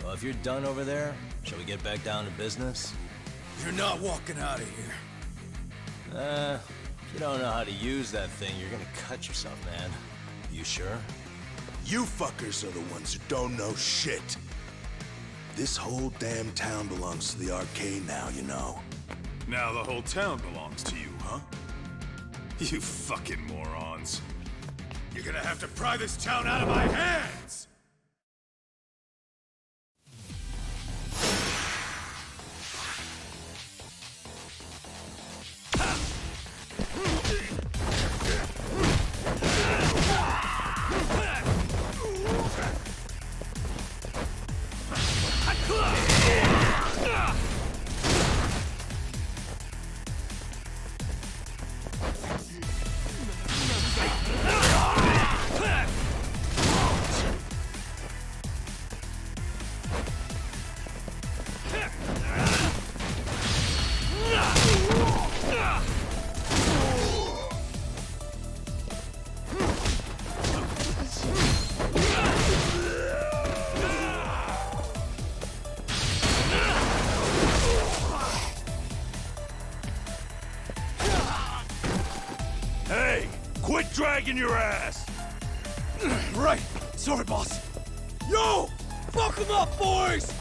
Well, if you're done over there, shall we get back down to business? You're not walking out of here. If you don't know how to use that thing, you're gonna cut yourself, man. You sure? You fuckers are the ones who don't know shit. This whole damn town belongs to the arcade now, you know. Now the whole town belongs to you, huh? You fucking morons. You're gonna have to pry this town out of my hands! Quit dragging your ass! Right. Sorry, boss. Yo! Fuck them up, boys!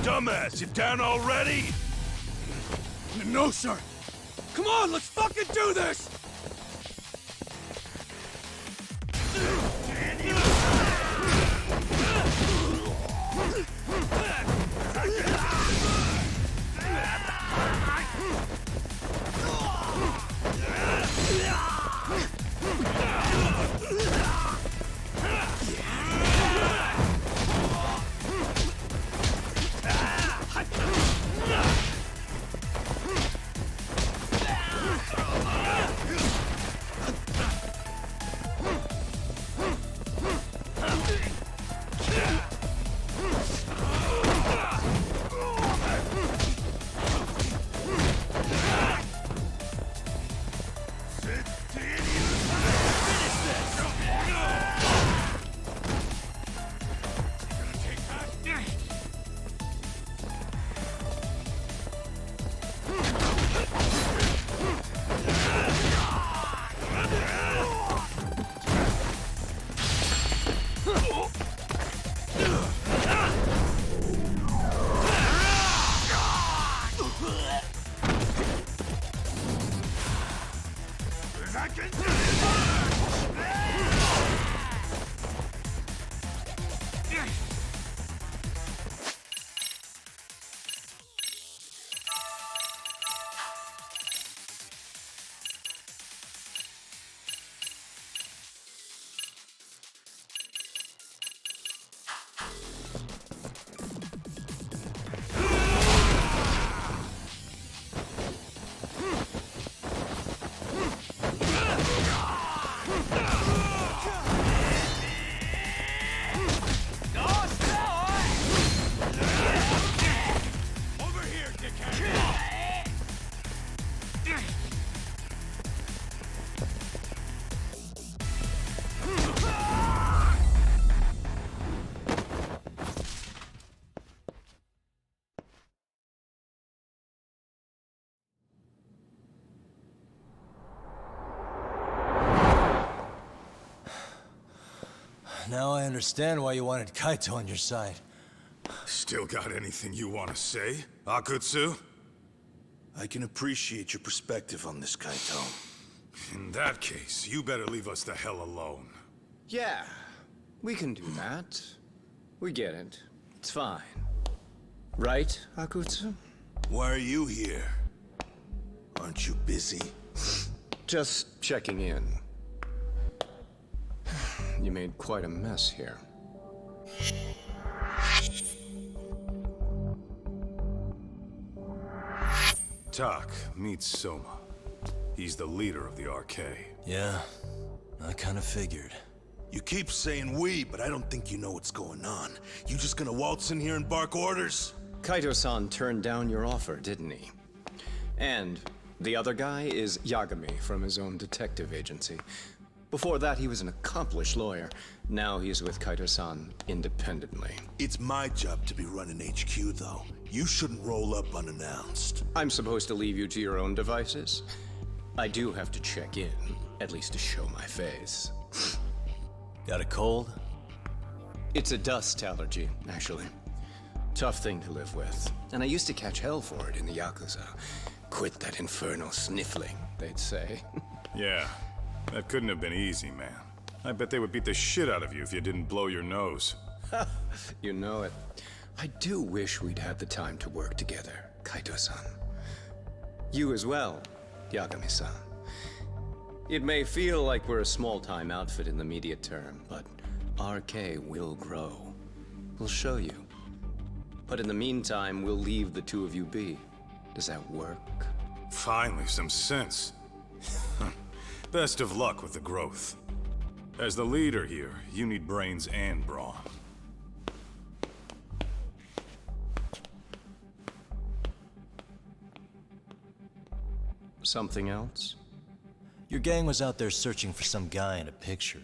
Dumbass, you down already? No, sir. Come on, let's fucking do this! Now I understand why you wanted Kaito on your side. Still got anything you want to say, Akutsu? I can appreciate your perspective on this, Kaito. In that case, you better leave us the hell alone. Yeah, we can do that. We get it. It's fine. Right, Akutsu? Why are you here? Aren't you busy? Just checking in. You made quite a mess here. Tak, meet Soma. He's the leader of the RK. Yeah, I kind of figured. You keep saying we, but I don't think you know what's going on. You just gonna waltz in here and bark orders? Kaito-san turned down your offer, didn't he? And the other guy is Yagami from his own detective agency. Before that, he was an accomplished lawyer. Now he's with Kaito-san independently. It's my job to be running HQ, though. You shouldn't roll up unannounced. I'm supposed to leave you to your own devices? I do have to check in, at least to show my face. Got a cold? It's a dust allergy, actually. Tough thing to live with. And I used to catch hell for it in the Yakuza. Quit that infernal sniffling, they'd say. Yeah. That couldn't have been easy, man. I bet they would beat the shit out of you if you didn't blow your nose. You know it. I do wish we'd had the time to work together, Kaito-san. You as well, Yagami-san. It may feel like we're a small-time outfit in the immediate term, but RK will grow. We'll show you. But in the meantime, we'll leave the two of you be. Does that work? Finally, some sense. Best of luck with the growth. As the leader here, you need brains and brawn. Something else? Your gang was out there searching for some guy in a picture.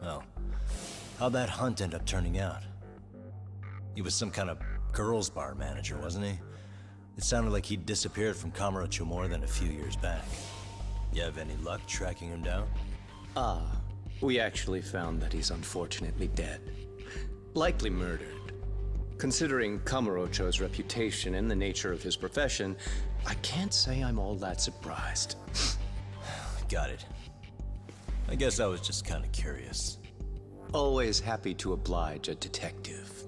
Oh, how'd that hunt end up turning out? He was some kind of girls' bar manager, wasn't he? It sounded like he'd disappeared from Kamurocho more than a few years back. You have any luck tracking him down? We actually found that he's unfortunately dead. Likely murdered. Considering Kamurocho's reputation and the nature of his profession, I can't say I'm all that surprised. Got it. I guess I was just kind of curious. Always happy to oblige a detective.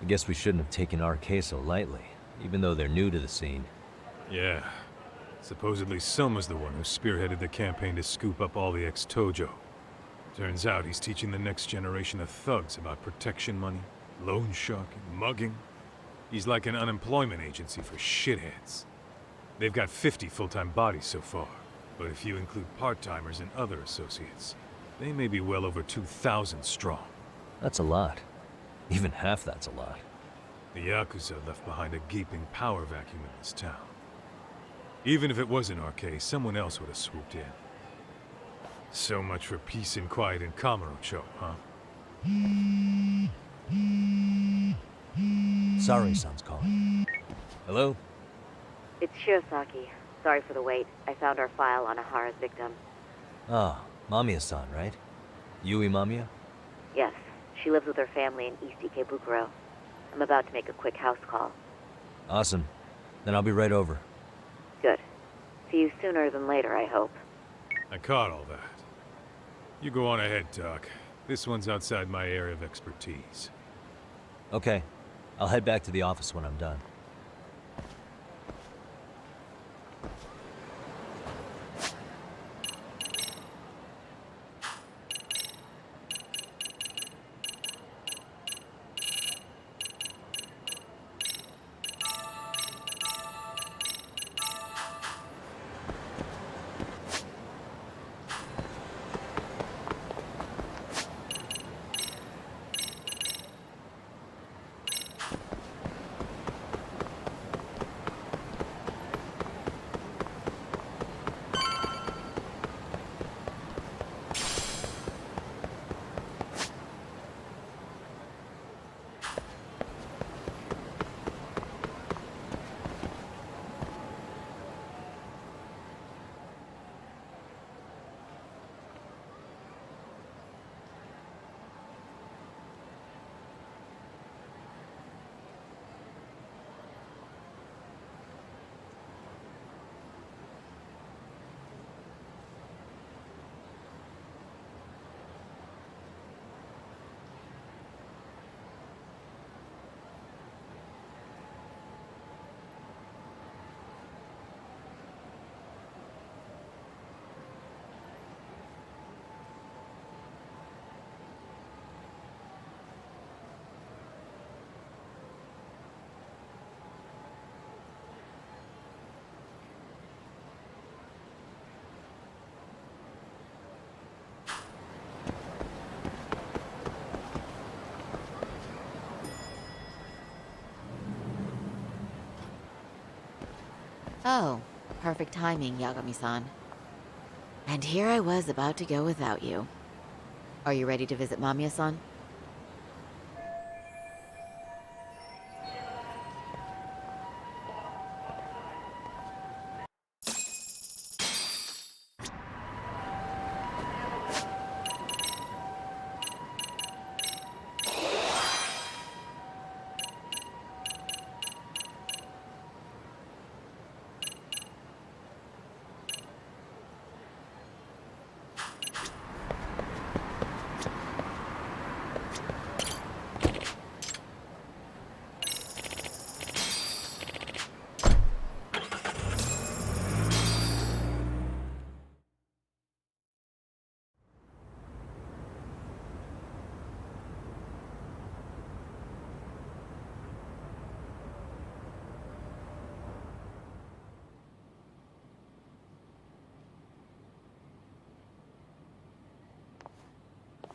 I guess we shouldn't have taken RK so lightly, even though they're new to the scene. Yeah. Supposedly Selma's the one who spearheaded the campaign to scoop up all the ex-Tojo. Turns out he's teaching the next generation of thugs about protection money, loan sharking, mugging. He's like an unemployment agency for shitheads. They've got 50 full-time bodies so far, but if you include part-timers and other associates, they may be well over 2,000 strong. That's a lot. Even half that's a lot. The Yakuza left behind a gaping power vacuum in this town. Even if it wasn't RK, someone else would have swooped in. So much for peace and quiet in Kamurocho, huh? Sorry-san's calling. Hello? It's Shirosaki. Sorry for the wait. I found our file on Ahara's victim. Ah, Mamiya-san, right? Yui Mamiya? Yes, she lives with her family in East Ikebukuro. I'm about to make a quick house call. Awesome. Then I'll be right over. Good. See you sooner than later, I hope. I caught all that. You go on ahead, Doc. This one's outside my area of expertise. Okay. I'll head back to the office when I'm done. Oh, perfect timing, Yagami-san. And here I was about to go without you. Are you ready to visit Mamiya-san?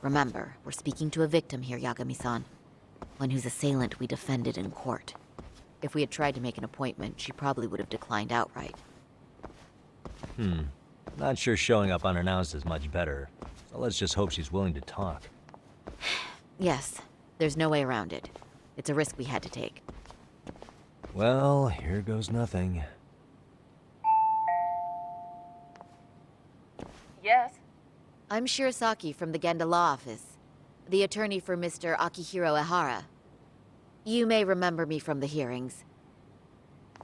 Remember, we're speaking to a victim here, Yagami-san. One whose assailant we defended in court. If we had tried to make an appointment, she probably would have declined outright. Not sure showing up unannounced is much better. So let's just hope she's willing to talk. Yes, there's no way around it. It's a risk we had to take. Well, here goes nothing. Yes? I'm Shirasaki from the Genda Law Office, the attorney for Mr. Akihiro Ehara. You may remember me from the hearings.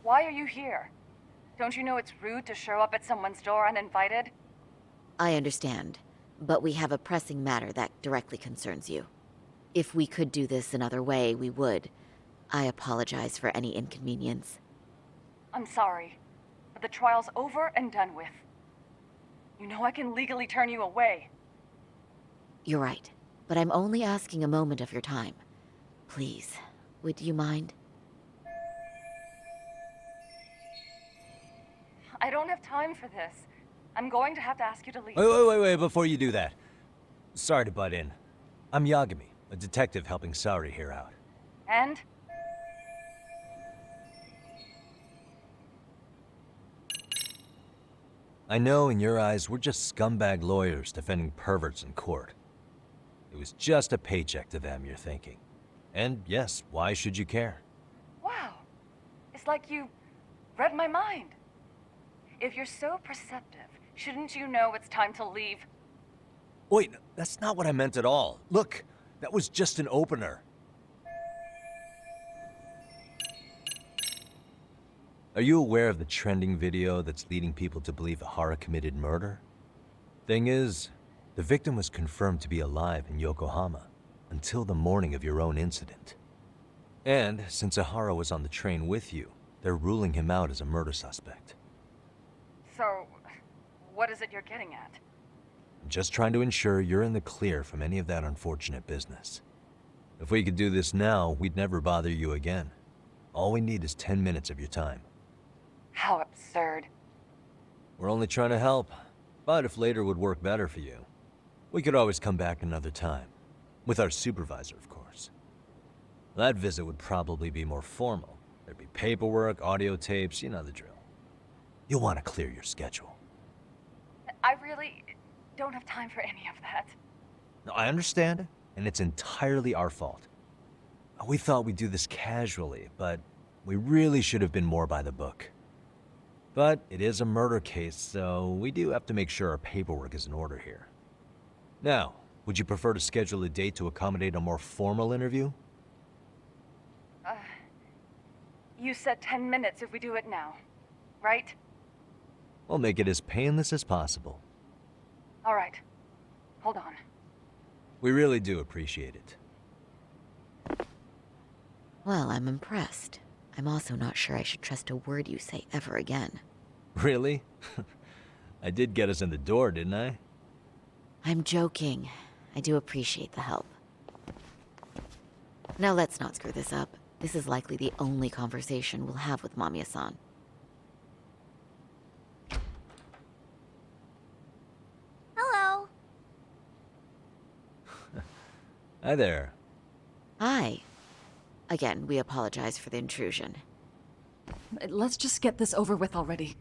Why are you here? Don't you know it's rude to show up at someone's door uninvited? I understand, but we have a pressing matter that directly concerns you. If we could do this another way, we would. I apologize for any inconvenience. I'm sorry, but the trial's over and done with. You know I can legally turn you away. You're right, but I'm only asking a moment of your time. Please, would you mind? I don't have time for this. I'm going to have to ask you to leave. Wait, before you do that. Sorry to butt in. I'm Yagami, a detective helping Saori here out. And? I know in your eyes we're just scumbag lawyers defending perverts in court. It was just a paycheck to them, you're thinking. And yes, why should you care? Wow. It's like you read my mind. If you're so perceptive, shouldn't you know it's time to leave? Wait, that's not what I meant at all. Look, that was just an opener. Are you aware of the trending video that's leading people to believe Ehara committed murder? Thing is, the victim was confirmed to be alive in Yokohama until the morning of your own incident. And since Ehara was on the train with you, they're ruling him out as a murder suspect. So, what is it you're getting at? I'm just trying to ensure you're in the clear from any of that unfortunate business. If we could do this now, we'd never bother you again. All we need is 10 minutes of your time. How absurd. We're only trying to help, but if later would work better for you, we could always come back another time. With our supervisor, of course. That visit would probably be more formal. There'd be paperwork, audio tapes, you know the drill. You'll want to clear your schedule. I really don't have time for any of that. No, I understand, and it's entirely our fault. We thought we'd do this casually, but we really should have been more by the book. But it is a murder case, so we do have to make sure our paperwork is in order here. Now, would you prefer to schedule a date to accommodate a more formal interview? You said 10 minutes if we do it now, right? We'll make it as painless as possible. All right. Hold on. We really do appreciate it. Well, I'm impressed. I'm also not sure I should trust a word you say ever again. Really? I did get us in the door, didn't I? I'm joking. I do appreciate the help. Now let's not screw this up. This is likely the only conversation we'll have with Mamiya-san. Hello. Hi there. Hi. Again, we apologize for the intrusion. Let's just get this over with already.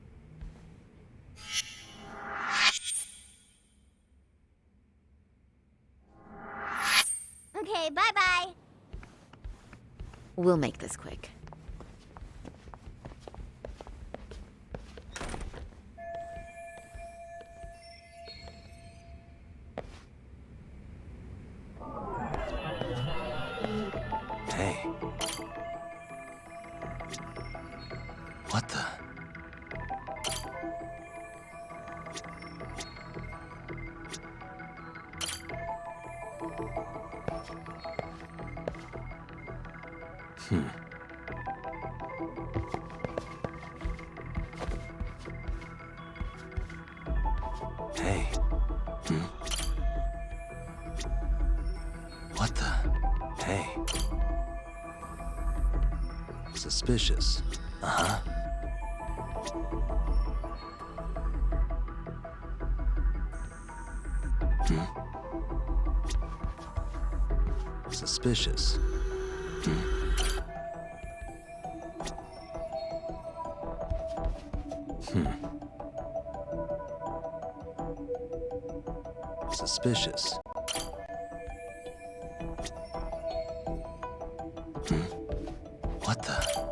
Okay, bye-bye. We'll make this quick. Hey. What the? Hey. What the? Hey. Suspicious. Uh-huh. Suspicious. Suspicious. What the?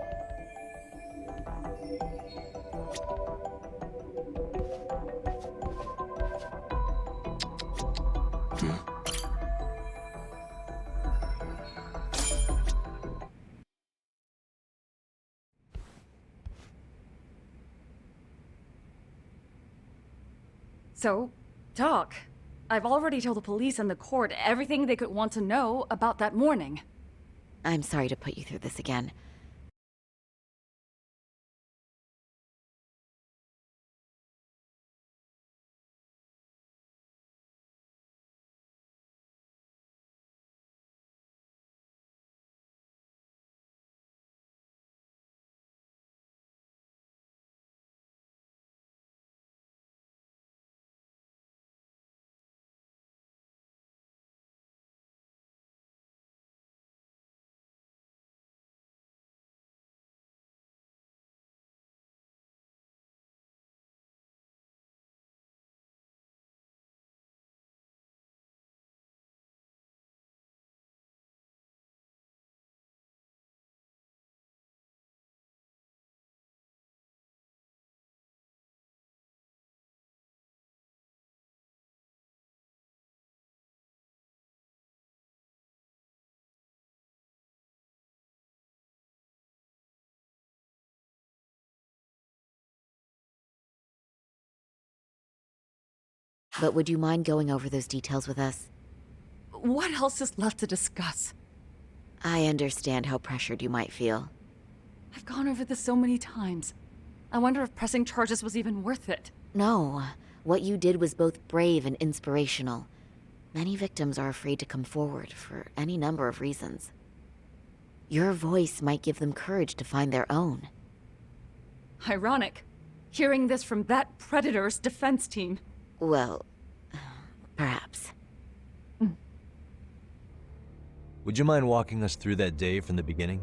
So, Doc, I've already told the police and the court everything they could want to know about that morning. I'm sorry to put you through this again. But would you mind going over those details with us? What else is left to discuss? I understand how pressured you might feel. I've gone over this so many times. I wonder if pressing charges was even worth it. No. What you did was both brave and inspirational. Many victims are afraid to come forward for any number of reasons. Your voice might give them courage to find their own. Ironic. Hearing this from that Predator's defense team. Well, perhaps. Would you mind walking us through that day from the beginning?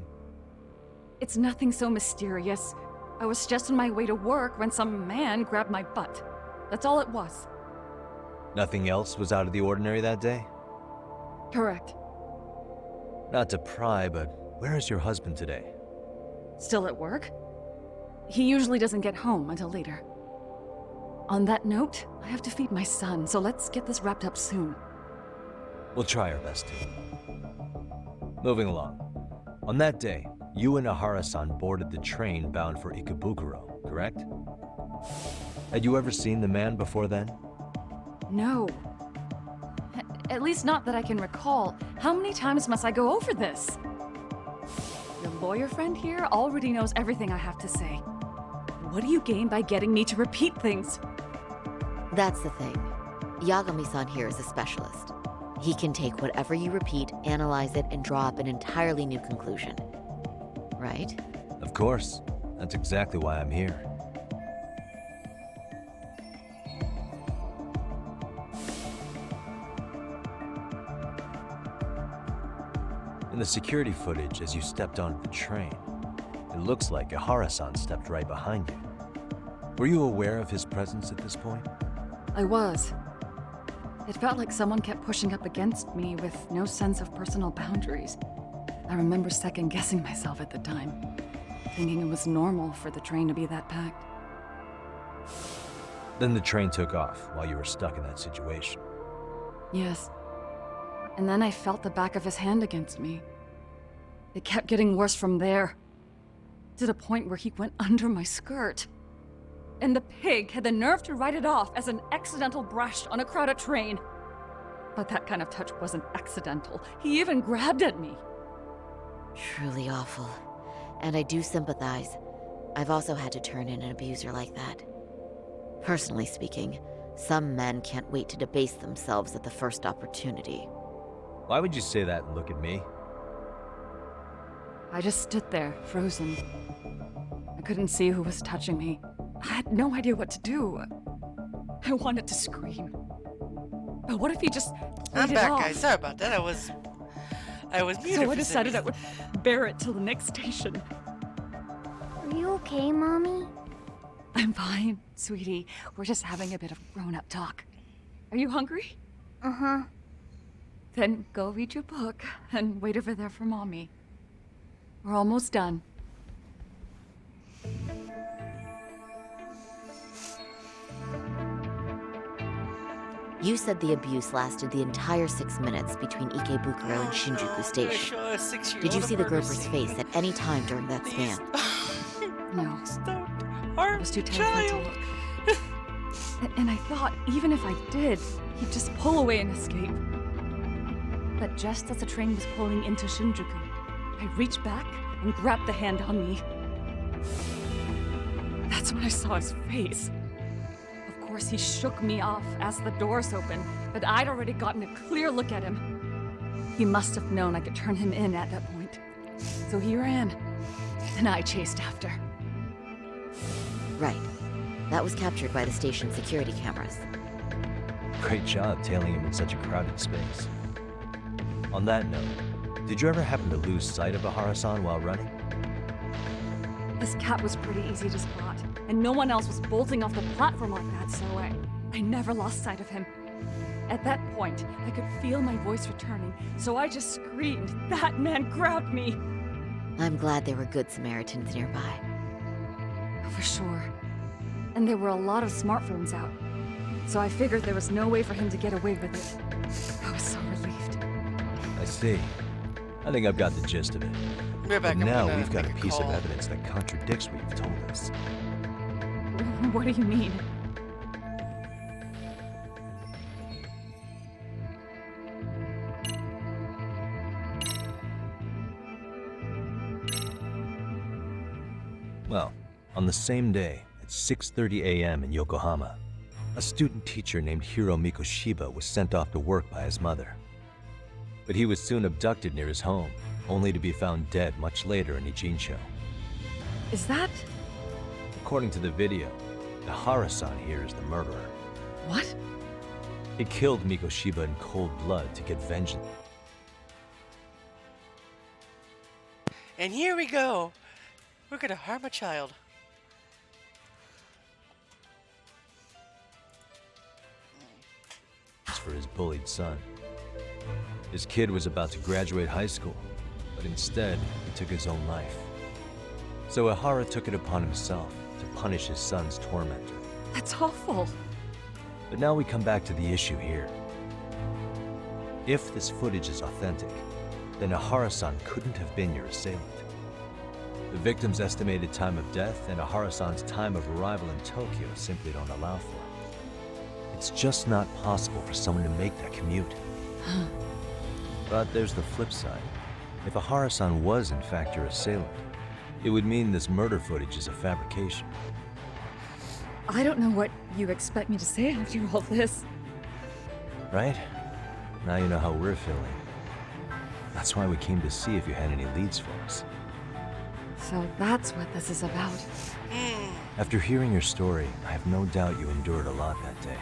It's nothing so mysterious. I was just on my way to work when some man grabbed my butt. That's all it was. Nothing else was out of the ordinary that day? Correct. Not to pry, but where is your husband today? Still at work? He usually doesn't get home until later. On that note, I have to feed my son, so let's get this wrapped up soon. We'll try our best to. Moving along. On that day, you and Ahara-san boarded the train bound for Ikebukuro, correct? Had you ever seen the man before then? No. At least not that I can recall. How many times must I go over this? Your lawyer friend here already knows everything I have to say. What do you gain by getting me to repeat things? That's the thing. Yagami-san here is a specialist. He can take whatever you repeat, analyze it, and draw up an entirely new conclusion. Right? Of course. That's exactly why I'm here. In the security footage as you stepped onto the train, it looks like Ahara-san stepped right behind you. Were you aware of his presence at this point? I was. It felt like someone kept pushing up against me with no sense of personal boundaries. I remember second-guessing myself at the time, thinking it was normal for the train to be that packed. Then the train took off while you were stuck in that situation. Yes. And then I felt the back of his hand against me. It kept getting worse from there, to the point where he went under my skirt. And the pig had the nerve to write it off as an accidental brush on a crowded train. But that kind of touch wasn't accidental. He even grabbed at me. Truly awful. And I do sympathize. I've also had to turn in an abuser like that. Personally speaking, some men can't wait to debase themselves at the first opportunity. Why would you say that and look at me? I just stood there, frozen. I couldn't see who was touching me. I had no idea what to do. I wanted to scream. But what if he just I'm played it back, off? guys. Sorry about that. I was muted So I for some decided I reason. would bear it till the next station. Are you okay, Mommy? I'm fine, sweetie. We're just having a bit of grown-up talk. Are you hungry? Uh-huh. Then go read your book and wait over there for Mommy. We're almost done. You said the abuse lasted the entire 6 minutes between Ikebukuro and Shinjuku Station. Show a 6-year-old Did you see the murder Groper's scene. face at any time during that span? No. I was too terrified to look. And I thought, even if I did, he'd just pull away and escape. But just as the train was pulling into Shinjuku, I reached back and grabbed the hand on me. That's when I saw his face. Of course, he shook me off as the doors opened, but I'd already gotten a clear look at him. He must have known I could turn him in at that point. So he ran, and I chased after. Right. That was captured by the station's security cameras. Great job tailing him in such a crowded space. On that note, did you ever happen to lose sight of Ahara-san while running? This cat was pretty easy to spot, and no one else was bolting off the platform like that, so I never lost sight of him. At that point, I could feel my voice returning, so I just screamed, "That man grabbed me!" I'm glad there were good Samaritans nearby. For sure. And there were a lot of smartphones out, so I figured there was no way for him to get away with it. I was so relieved. I see. I think I've got the gist of it. Right back, But I'm now gonna we've got a make a piece of call. evidence that contradicts what you've told us. What do you mean? Well, on the same day, at 6:30 a.m. in Yokohama, a student teacher named Hiro Mikoshiba was sent off to work by his mother. But he was soon abducted near his home, only to be found dead much later in Ijincho. Is that... According to the video, Ahara-san here is the murderer. what? He killed Mikoshiba in cold blood to get vengeance. And here we go. We're gonna harm a child. For his bullied son. His kid was about to graduate high school, but instead, he took his own life. So Ahara took it upon himself to punish his son's tormentor. That's awful. But now we come back to the issue here. If this footage is authentic, then Ahara-san couldn't have been your assailant. The victim's estimated time of death and Ahara-san's time of arrival in Tokyo simply don't allow for it. It's just not possible for someone to make that commute. But there's the flip side. If Ahara-san was in fact your assailant, it would mean this murder footage is a fabrication. I don't know what you expect me to say after all this. Right? Now you know how we're feeling. That's why we came to see if you had any leads for us. So that's what this is about. After hearing your story, I have no doubt you endured a lot that day.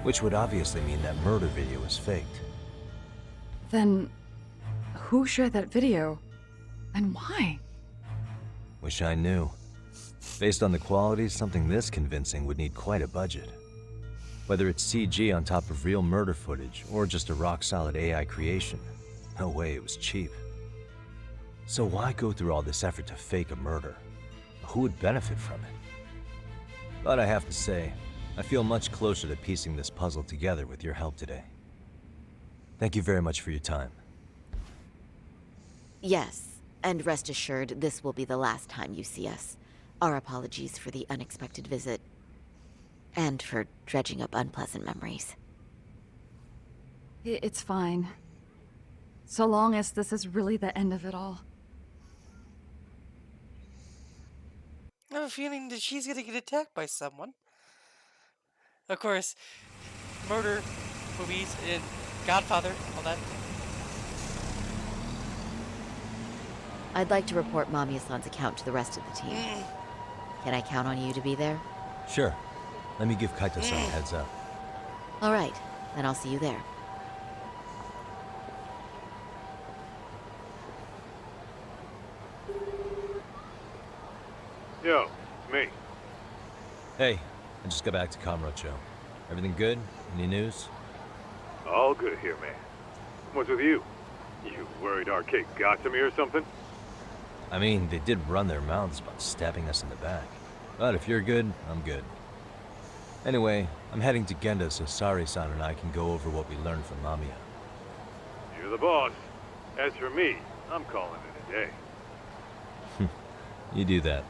Which would obviously mean that murder video was faked. Then, who shared that video? And why? Wish I knew. Based on the quality, something this convincing would need quite a budget. Whether it's CG on top of real murder footage, or just a rock-solid AI creation, no way it was cheap. So why go through all this effort to fake a murder? Who would benefit from it? But I have to say, I feel much closer to piecing this puzzle together with your help today. Thank you very much for your time. Yes, and rest assured, this will be the last time you see us. Our apologies for the unexpected visit. And for dredging up unpleasant memories. It's fine. So long as this is really the end of it all. I have a feeling that she's gonna get attacked by someone. Of course, murder movies and Godfather, all that. I'd like to report Mamiya-san's account to the rest of the team. Can I count on you to be there? Sure. Let me give Kaito-san a heads up. All right, then I'll see you there. Yo, it's me. Hey, I just got back to Kamurocho. Everything good? Any news? All good here, man. What's with you? You worried Arcade got to me or something? I mean, they did run their mouths about stabbing us in the back. But if you're good, I'm good. Anyway, I'm heading to Genda so Sari-san and I can go over what we learned from Mamiya. You're the boss. As for me, I'm calling it a day. You do that.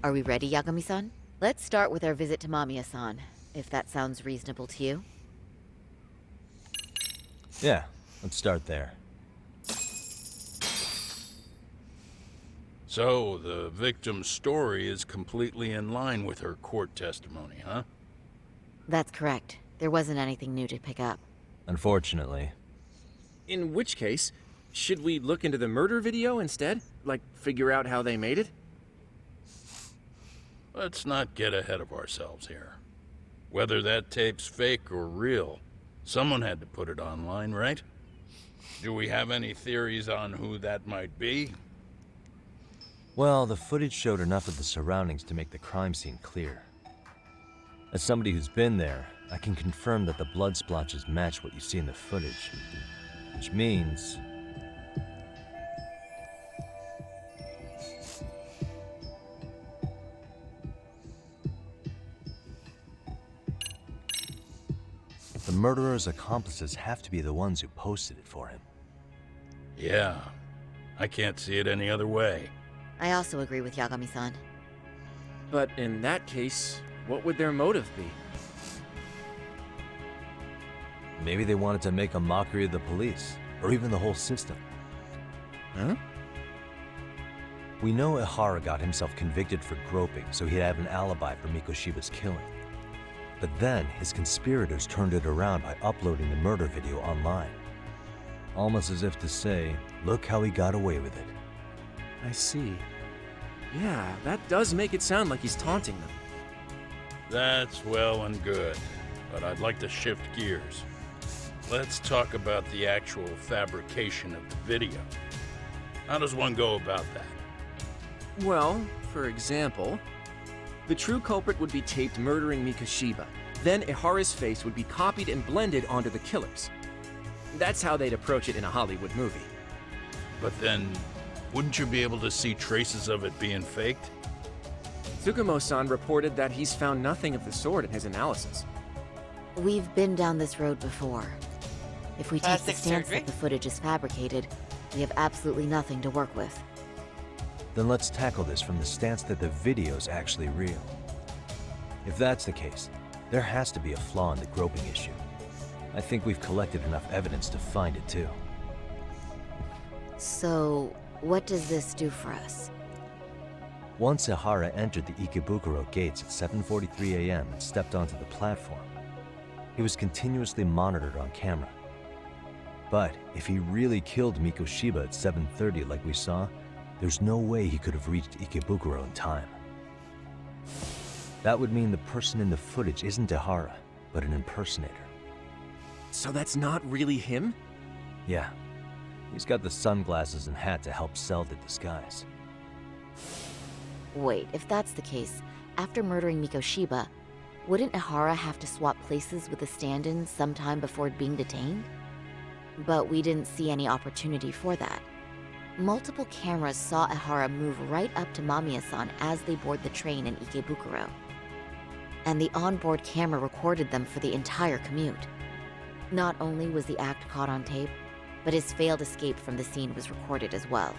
Are we ready, Yagami-san? Let's start with our visit to Mamiya-san, if that sounds reasonable to you. Yeah, let's start there. So, the victim's story is completely in line with her court testimony, huh? That's correct. There wasn't anything new to pick up. Unfortunately. In which case, should we look into the murder video instead? Like, figure out how they made it? Let's not get ahead of ourselves here. Whether that tape's fake or real, someone had to put it online, right? Do we have any theories on who that might be? Well, the footage showed enough of the surroundings to make the crime scene clear. As somebody who's been there, I can confirm that the blood splotches match what you see in the footage. Which means... the murderer's accomplices have to be the ones who posted it for him. Yeah, I can't see it any other way. I also agree with Yagami-san. But in that case, what would their motive be? Maybe they wanted to make a mockery of the police, or even the whole system. Huh? We know Ihara got himself convicted for groping, so he'd have an alibi for Mikoshiba's killing. But then, his conspirators turned it around by uploading the murder video online. Almost as if to say, look how he got away with it. I see. Yeah, that does make it sound like he's taunting them. That's well and good, but I'd like to shift gears. Let's talk about the actual fabrication of the video. How does one go about that? Well, for example, the true culprit would be taped murdering Mikoshiba. Then Ihara's face would be copied and blended onto the killers. That's how they'd approach it in a Hollywood movie. But then, wouldn't you be able to see traces of it being faked? Tsukumo-san reported that he's found nothing of the sort in his analysis. We've been down this road before. If we take the Plastic stance surgery? that the footage is fabricated, we have absolutely nothing to work with. Then let's tackle this from the stance that the video's actually real. If that's the case, there has to be a flaw in the groping issue. I think we've collected enough evidence to find it too. So, what does this do for us? Once Ihara entered the Ikebukuro gates at 7:43 a.m. and stepped onto the platform, he was continuously monitored on camera. But if he really killed Mikoshiba at 7:30 like we saw, there's no way he could have reached Ikebukuro in time. That would mean the person in the footage isn't Ihara, but an impersonator. So that's not really him? Yeah. He's got the sunglasses and hat to help sell the disguise. Wait, if that's the case, after murdering Mikoshiba, wouldn't Ihara have to swap places with the stand-in sometime before being detained? But we didn't see any opportunity for that. Multiple cameras saw Ihara move right up to Mamiya-san as they board the train in Ikebukuro. And the onboard camera recorded them for the entire commute. Not only was the act caught on tape, but his failed escape from the scene was recorded as well.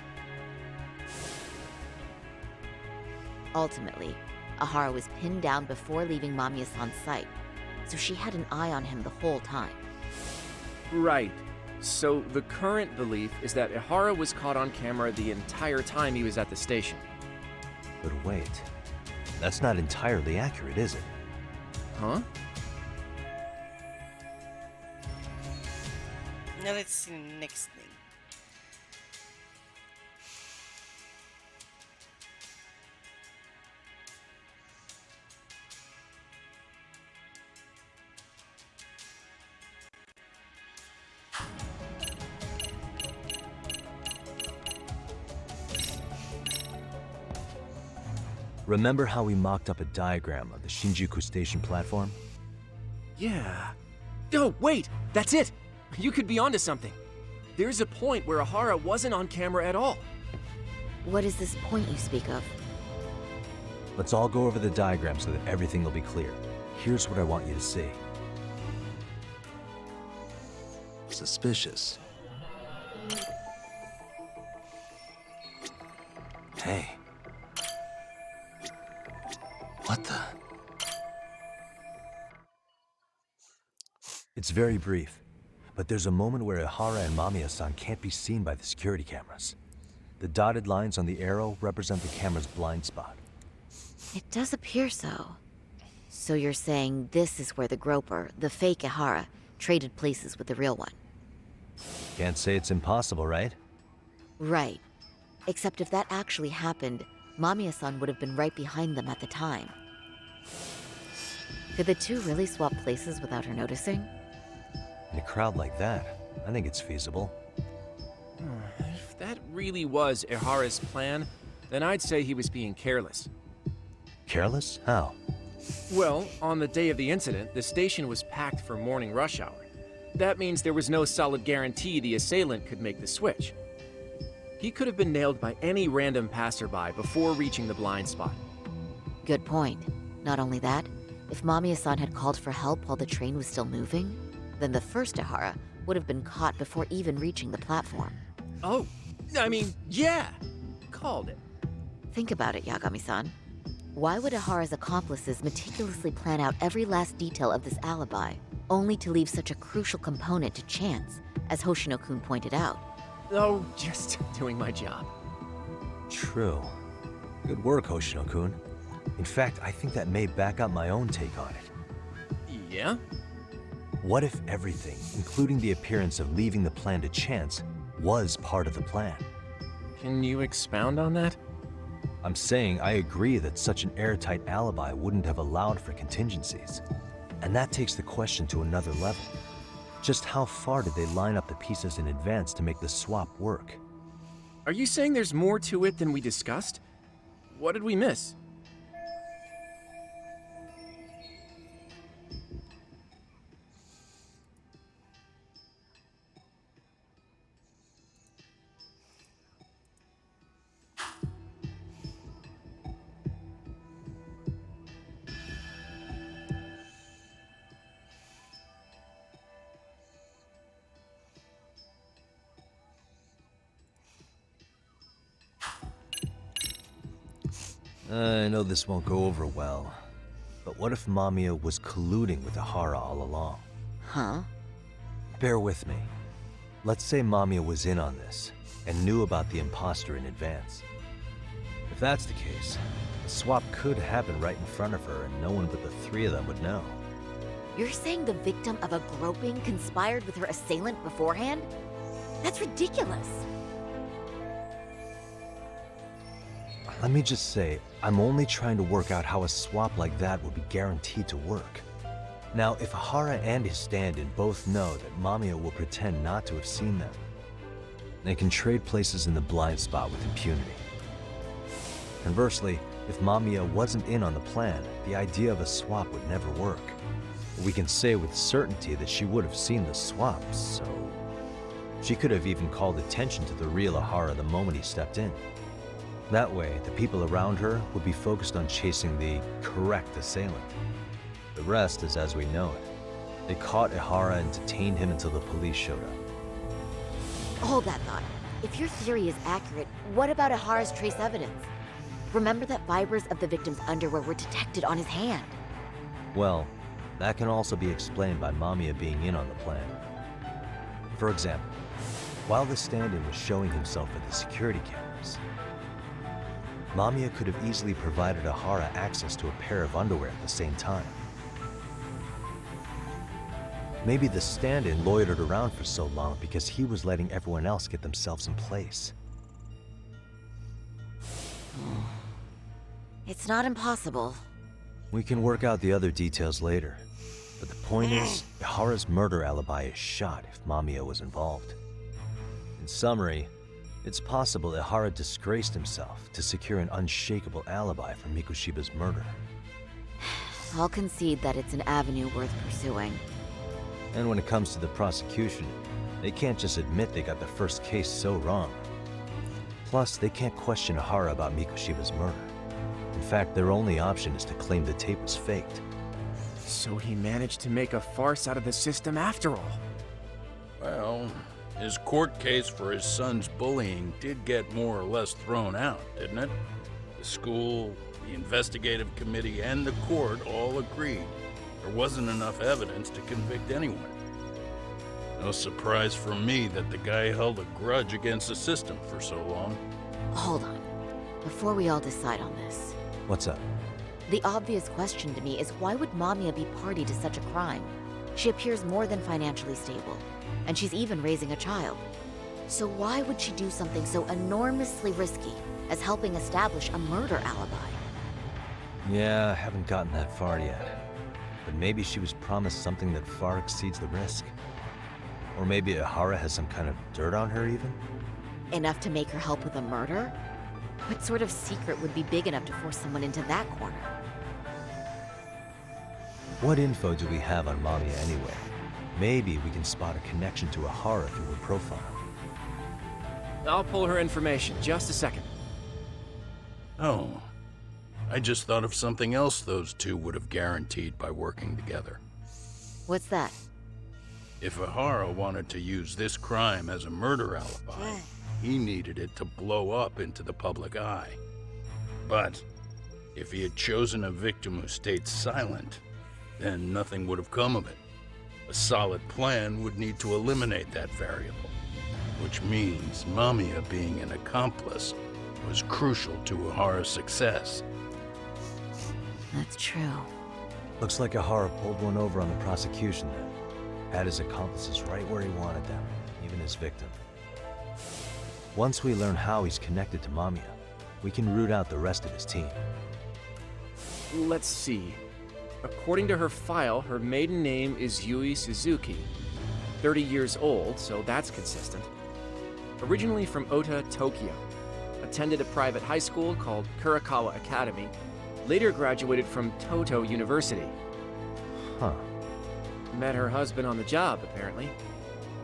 Ultimately, Ihara was pinned down before leaving Mamiya-san's sight, so she had an eye on him the whole time. Right. So the current belief is that Ihara was caught on camera the entire time he was at the station. But wait, that's not entirely accurate, is it? Huh? Now let's see the next thing. Remember how we mocked up a diagram of the Shinjuku Station platform? Yeah. Oh, wait! That's it! You could be onto something. There's a point where Ahara wasn't on camera at all. What is this point you speak of? Let's all go over the diagram so that everything will be clear. Here's what I want you to see. Suspicious. Hey. What the? It's very brief, but there's a moment where Ihara and Mamiya-san can't be seen by the security cameras. The dotted lines on the arrow represent the camera's blind spot. It does appear so. So you're saying this is where the Groper, the fake Ihara, traded places with the real one? Can't say it's impossible, right? Right. Except if that actually happened, Mamiya-san would have been right behind them at the time. Could the two really swap places without her noticing? In a crowd like that, I think it's feasible. If that really was Ihara's plan, then I'd say he was being careless. Careless? How? Well, on the day of the incident, the station was packed for morning rush hour. That means there was no solid guarantee the assailant could make the switch. He could have been nailed by any random passerby before reaching the blind spot. Good point. Not only that, if Mamiya-san had called for help while the train was still moving, then the first Ihara would have been caught before even reaching the platform. Oh, I mean, yeah! Called it. Think about it, Yagami-san. Why would Ihara's accomplices meticulously plan out every last detail of this alibi, only to leave such a crucial component to chance, as Hoshino-kun pointed out? Oh, just doing my job. True. Good work, Hoshino-kun. In fact, I think that may back up my own take on it. Yeah? What if everything, including the appearance of leaving the plan to chance, was part of the plan? Can you expound on that? I'm saying I agree that such an airtight alibi wouldn't have allowed for contingencies. And that takes the question to another level. Just how far did they line up the pieces in advance to make the swap work? Are you saying there's more to it than we discussed? What did we miss? I know this won't go over well, but what if Mamiya was colluding with Ihara all along? Huh? Bear with me. Let's say Mamiya was in on this, and knew about the imposter in advance. If that's the case, the swap could happen right in front of her and no one but the three of them would know. You're saying the victim of a groping conspired with her assailant beforehand? That's ridiculous. Let me just say, I'm only trying to work out how a swap like that would be guaranteed to work. Now, if Ihara and his stand-in both know that Mamiya will pretend not to have seen them, they can trade places in the blind spot with impunity. Conversely, if Mamiya wasn't in on the plan, the idea of a swap would never work. We can say with certainty that she would have seen the swap, so... she could have even called attention to the real Ihara the moment he stepped in. That way, the people around her would be focused on chasing the correct assailant. The rest is as we know it. They caught Ihara and detained him until the police showed up. Hold that thought. If your theory is accurate, what about Ihara's trace evidence? Remember that fibers of the victim's underwear were detected on his hand. Well, that can also be explained by Mamiya being in on the plan. For example, while the stand-in was showing himself at the security cameras, Mamiya could have easily provided Ihara access to a pair of underwear at the same time. Maybe the stand-in loitered around for so long because he was letting everyone else get themselves in place. It's not impossible. We can work out the other details later. But the point is, Ihara's murder alibi is shot if Mamiya was involved. In summary, It's possible that Hara disgraced himself to secure an unshakable alibi for Mikoshiba's murder. I'll concede that it's an avenue worth pursuing. And when it comes to the prosecution, they can't just admit they got the first case so wrong. Plus, they can't question Hara about Mikoshiba's murder. In fact, their only option is to claim the tape was faked. So he managed to make a farce out of the system after all. Well, his court case for his son's bullying did get more or less thrown out, didn't it? The school, the investigative committee, and the court all agreed there wasn't enough evidence to convict anyone. No surprise for me that the guy held a grudge against the system for so long. Hold on. Before we all decide on this. What's up? The obvious question to me is why would Mamiya be party to such a crime? She appears more than financially stable, and she's even raising a child. So why would she do something so enormously risky as helping establish a murder alibi? Yeah, I haven't gotten that far yet. But maybe she was promised something that far exceeds the risk. Or maybe Hara has some kind of dirt on her even? Enough to make her help with a murder? What sort of secret would be big enough to force someone into that corner? What info do we have on Mamiya anyway? Maybe we can spot a connection to Hara through her profile. I'll pull her information. Just a second. Oh, I just thought of something else those two would have guaranteed by working together. What's that? If Hara wanted to use this crime as a murder alibi, he needed it to blow up into the public eye. But if he had chosen a victim who stayed silent, then nothing would have come of it. A solid plan would need to eliminate that variable, which means Mamiya being an accomplice was crucial to Hara's success. That's true. Looks like Hara pulled one over on the prosecution then. Had his accomplices right where he wanted them, even his victim. Once we learn how he's connected to Mamiya, we can root out the rest of his team. Let's see. According to her file, her maiden name is Yui Suzuki. 30 years old, so that's consistent. Originally from Ota, Tokyo. Attended a private high school called Kurakawa Academy. Later graduated from Toto University. Huh. Met her husband on the job, apparently.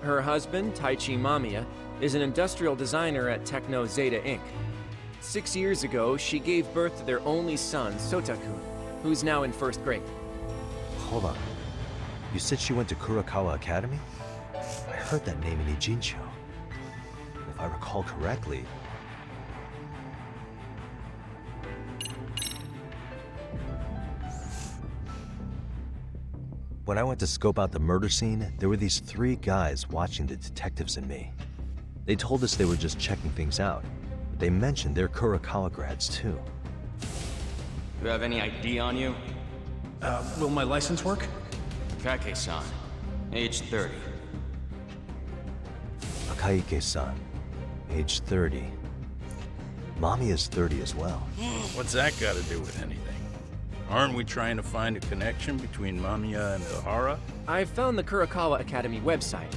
Her husband, Taichi Mamiya, is an industrial designer at Techno Zeta Inc. 6 years ago, she gave birth to their only son, Sota-kun, who's now in first grade. Hold on. You said she went to Kurakawa Academy? I heard that name in Ijincho. If I recall correctly... When I went to scope out the murder scene, there were these 3 guys watching the detectives and me. They told us they were just checking things out, but they mentioned they're Kurakawa grads too. You have any ID on you? Will my license work? Kake-san, age 30. Akaike-san, age 30. Mommy is 30 as well. What's that got to do with anything? Aren't we trying to find a connection between Mamiya and Hara? I found the Kurakawa Academy website.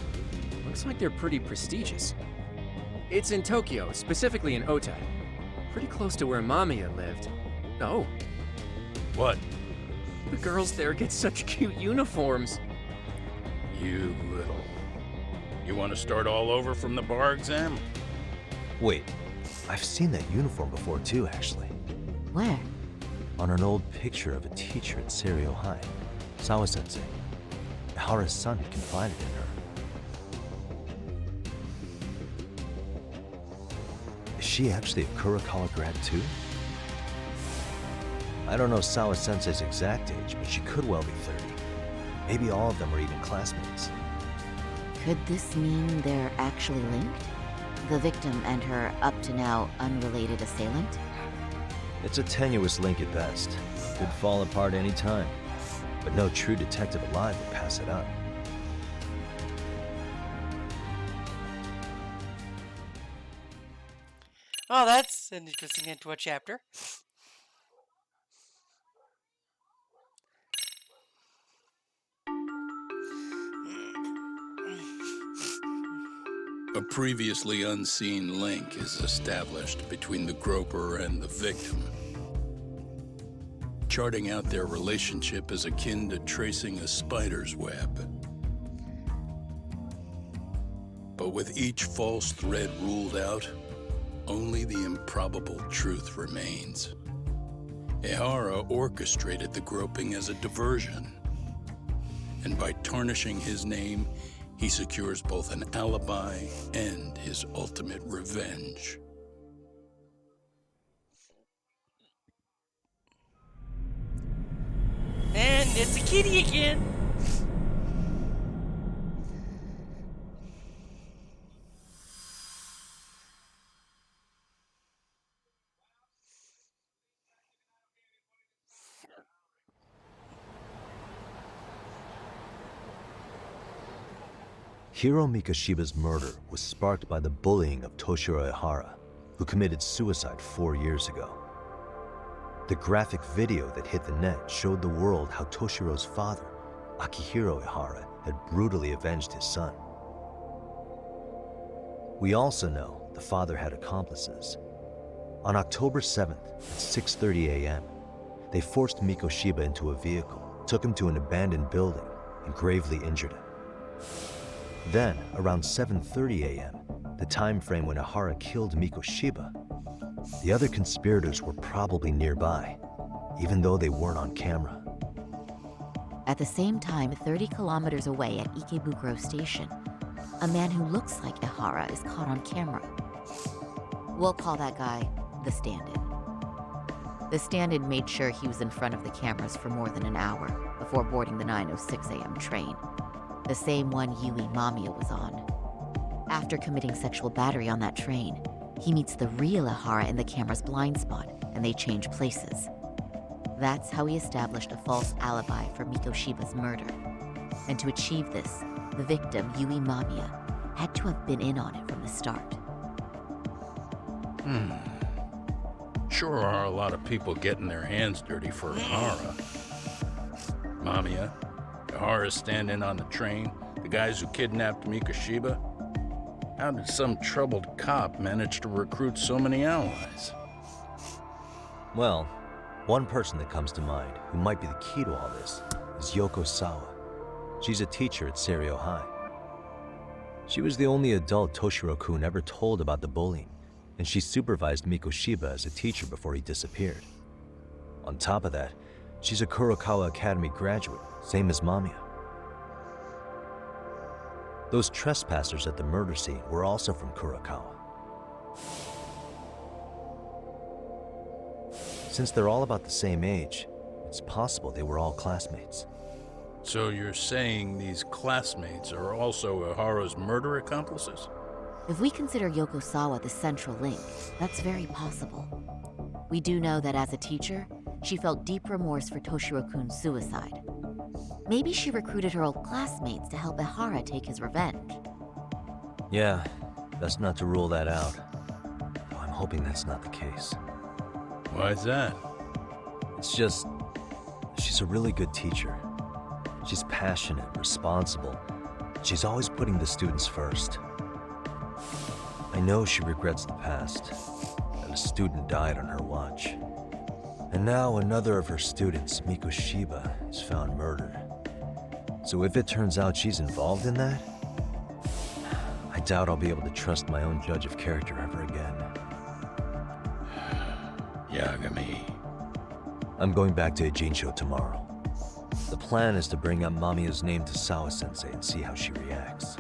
Looks like they're pretty prestigious. It's in Tokyo, specifically in Ota. Pretty close to where Mamiya lived. Oh. What? The girls there get such cute uniforms. You little... You want to start all over from the bar exam? Wait, I've seen that uniform before too, actually. Where? On an old picture of a teacher at Seiryo High, Sawa-sensei. Hara's son had confided in her. Is she actually a Kurakawa grad too? I don't know Sawa-sensei's exact age, but she could well be 30. Maybe all of them are even classmates. Could this mean they're actually linked? The victim and her up-to-now unrelated assailant? It's a tenuous link at best. Could fall apart any time. But no true detective alive would pass it up. Oh, that's an interesting end to a chapter. A previously unseen link is established between the groper and the victim. Charting out their relationship is akin to tracing a spider's web. But with each false thread ruled out, only the improbable truth remains. Ehara orchestrated the groping as a diversion. And by tarnishing his name, he secures both an alibi and his ultimate revenge. And it's a kitty again. Hiro Mikoshiba's murder was sparked by the bullying of Toshiro Ehara, who committed suicide 4 years ago. The graphic video that hit the net showed the world how Toshiro's father, Akihiro Ehara, had brutally avenged his son. We also know the father had accomplices. On October 7th at 6:30 a.m., they forced Mikoshiba into a vehicle, took him to an abandoned building, and gravely injured him. Then, around 7:30 a.m., the time frame when Ehara killed Mikoshiba, the other conspirators were probably nearby, even though they weren't on camera. At the same time, 30 kilometers away at Ikebukuro Station, a man who looks like Ehara is caught on camera. We'll call that guy the stand-in. The stand-in made sure he was in front of the cameras for more than an hour before boarding the 9:06 a.m. train, the same one Yui Mamiya was on. After committing sexual battery on that train, he meets the real Ehara in the camera's blind spot, and they change places. That's how he established a false alibi for Mikoshiba's murder. And to achieve this, the victim, Yui Mamiya, had to have been in on it from the start. Sure are a lot of people getting their hands dirty for Ehara. Mamiya, Ehara's stand-in on the train, the guys who kidnapped Mikoshiba. How did some troubled cop manage to recruit so many allies? Well, one person that comes to mind who might be the key to all this is Yoko Sawa. She's a teacher at Seiryo High. She was the only adult Toshiro-kun ever told about the bullying, and she supervised Mikoshiba as a teacher before he disappeared. On top of that, she's a Kurokawa Academy graduate, same as Mamiya. Those trespassers at the murder scene were also from Kurokawa. Since they're all about the same age, it's possible they were all classmates. So you're saying these classmates are also Ehara's murder accomplices? If we consider Yoko Sawa the central link, that's very possible. We do know that as a teacher, she felt deep remorse for Toshiro-kun's suicide. Maybe she recruited her old classmates to help Ehara take his revenge. Yeah, best not to rule that out. Though I'm hoping that's not the case. Why's that? It's just, she's a really good teacher. She's passionate, responsible. She's always putting the students first. I know she regrets the past, that a student died on her watch. And now another of her students, Mikoshiba, is found murdered. So if it turns out she's involved in that, I doubt I'll be able to trust my own judge of character ever again. Yagami. I'm going back to Ijincho tomorrow. The plan is to bring up Mamiya's name to Sawa-sensei and see how she reacts.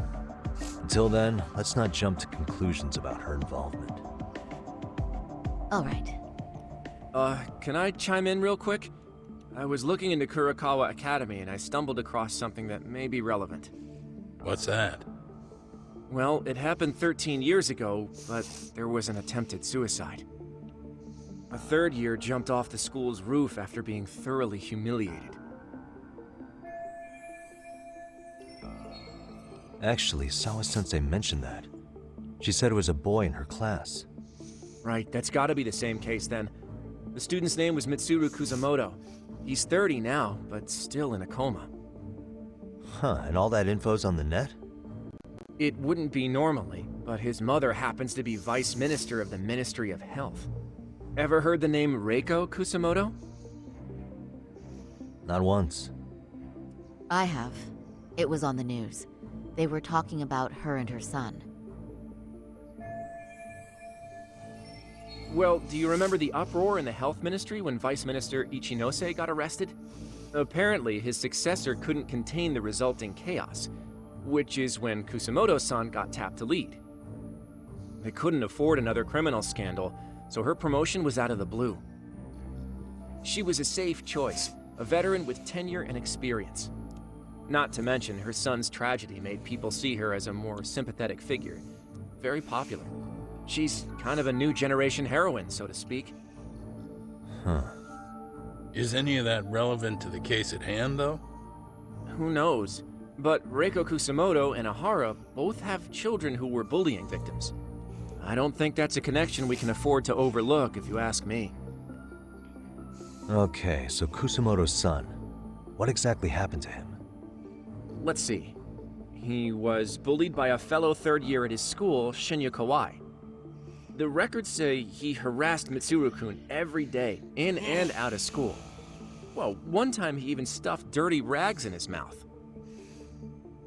Until then, let's not jump to conclusions about her involvement. All right. Can I chime in real quick? I was looking into Kurokawa Academy and I stumbled across something that may be relevant. What's that? Well, it happened 13 years ago, but there was an attempted suicide. A third year jumped off the school's roof after being thoroughly humiliated. Actually, Sawa-sensei mentioned that. She said it was a boy in her class. Right, that's gotta be the same case then. The student's name was Mitsuru Kusamoto. He's 30 now, but still in a coma. Huh, and all that info's on the net? It wouldn't be normally, but his mother happens to be Vice Minister of the Ministry of Health. Ever heard the name Reiko Kusamoto? Not once. I have. It was on the news. They were talking about her and her son. Well, do you remember the uproar in the health ministry when Vice Minister Ichinose got arrested? Apparently, his successor couldn't contain the resulting chaos, which is when Kusamoto-san got tapped to lead. They couldn't afford another criminal scandal, so her promotion was out of the blue. She was a safe choice, a veteran with tenure and experience. Not to mention, her son's tragedy made people see her as a more sympathetic figure. Very popular. She's kind of a new generation heroine, so to speak. Huh. Is any of that relevant to the case at hand, though? Who knows? But Reiko Kusamoto and Ahara both have children who were bullying victims. I don't think that's a connection we can afford to overlook, if you ask me. Okay, so Kusamoto's son. What exactly happened to him? Let's see. He was bullied by a fellow third year at his school, Shinya Kawai. The records say he harassed Mitsuru-kun every day, in and out of school. Well, one time he even stuffed dirty rags in his mouth.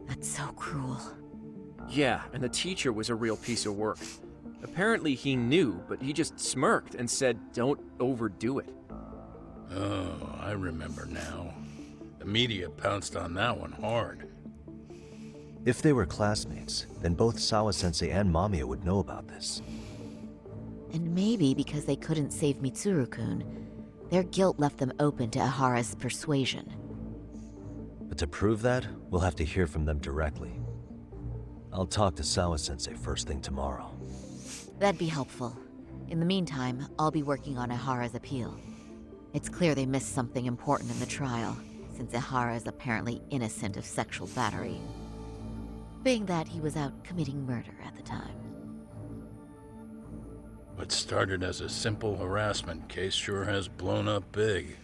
That's so cruel. Yeah, and the teacher was a real piece of work. Apparently he knew, but he just smirked and said, "Don't overdo it." Oh, I remember now. The media pounced on that one hard. If they were classmates, then both Sawa-sensei and Mamiya would know about this. And maybe because they couldn't save Mitsuru-kun, their guilt left them open to Ahara's persuasion. But to prove that, we'll have to hear from them directly. I'll talk to Sawa-sensei first thing tomorrow. That'd be helpful. In the meantime, I'll be working on Ahara's appeal. It's clear they missed something important in the trial, since Ahara is apparently innocent of sexual battery. Being that he was out committing murder at the time. What started as a simple harassment case sure has blown up big.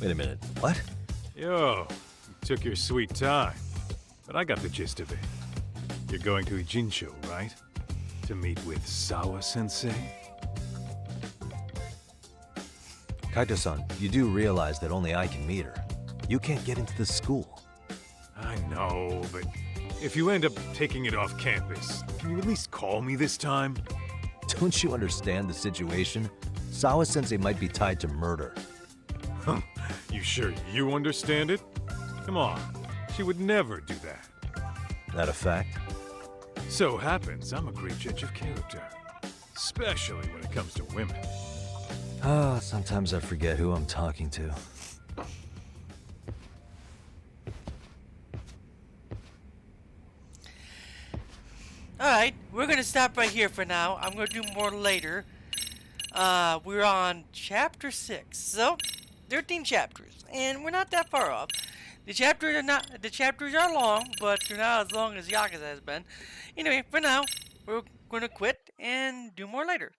Wait a minute, what? Yo, you took your sweet time. But I got the gist of it. You're going to Ijincho, right? To meet with Sawa-sensei? Kaito-san, you do realize that only I can meet her. You can't get into the school. I know, but if you end up taking it off campus, can you at least call me this time? Don't you understand the situation? Sawa-sensei might be tied to murder. You sure you understand it? Come on, she would never do that. That a fact? So happens I'm a great judge of character. Especially when it comes to women. Sometimes I forget who I'm talking to. Alright, we're gonna stop right here for now. I'm gonna do more later. We're on chapter 6. So 13 chapters. And we're not that far off. The chapters are long, but they're not as long as Yakuza has been. Anyway, for now, we're gonna quit and do more later.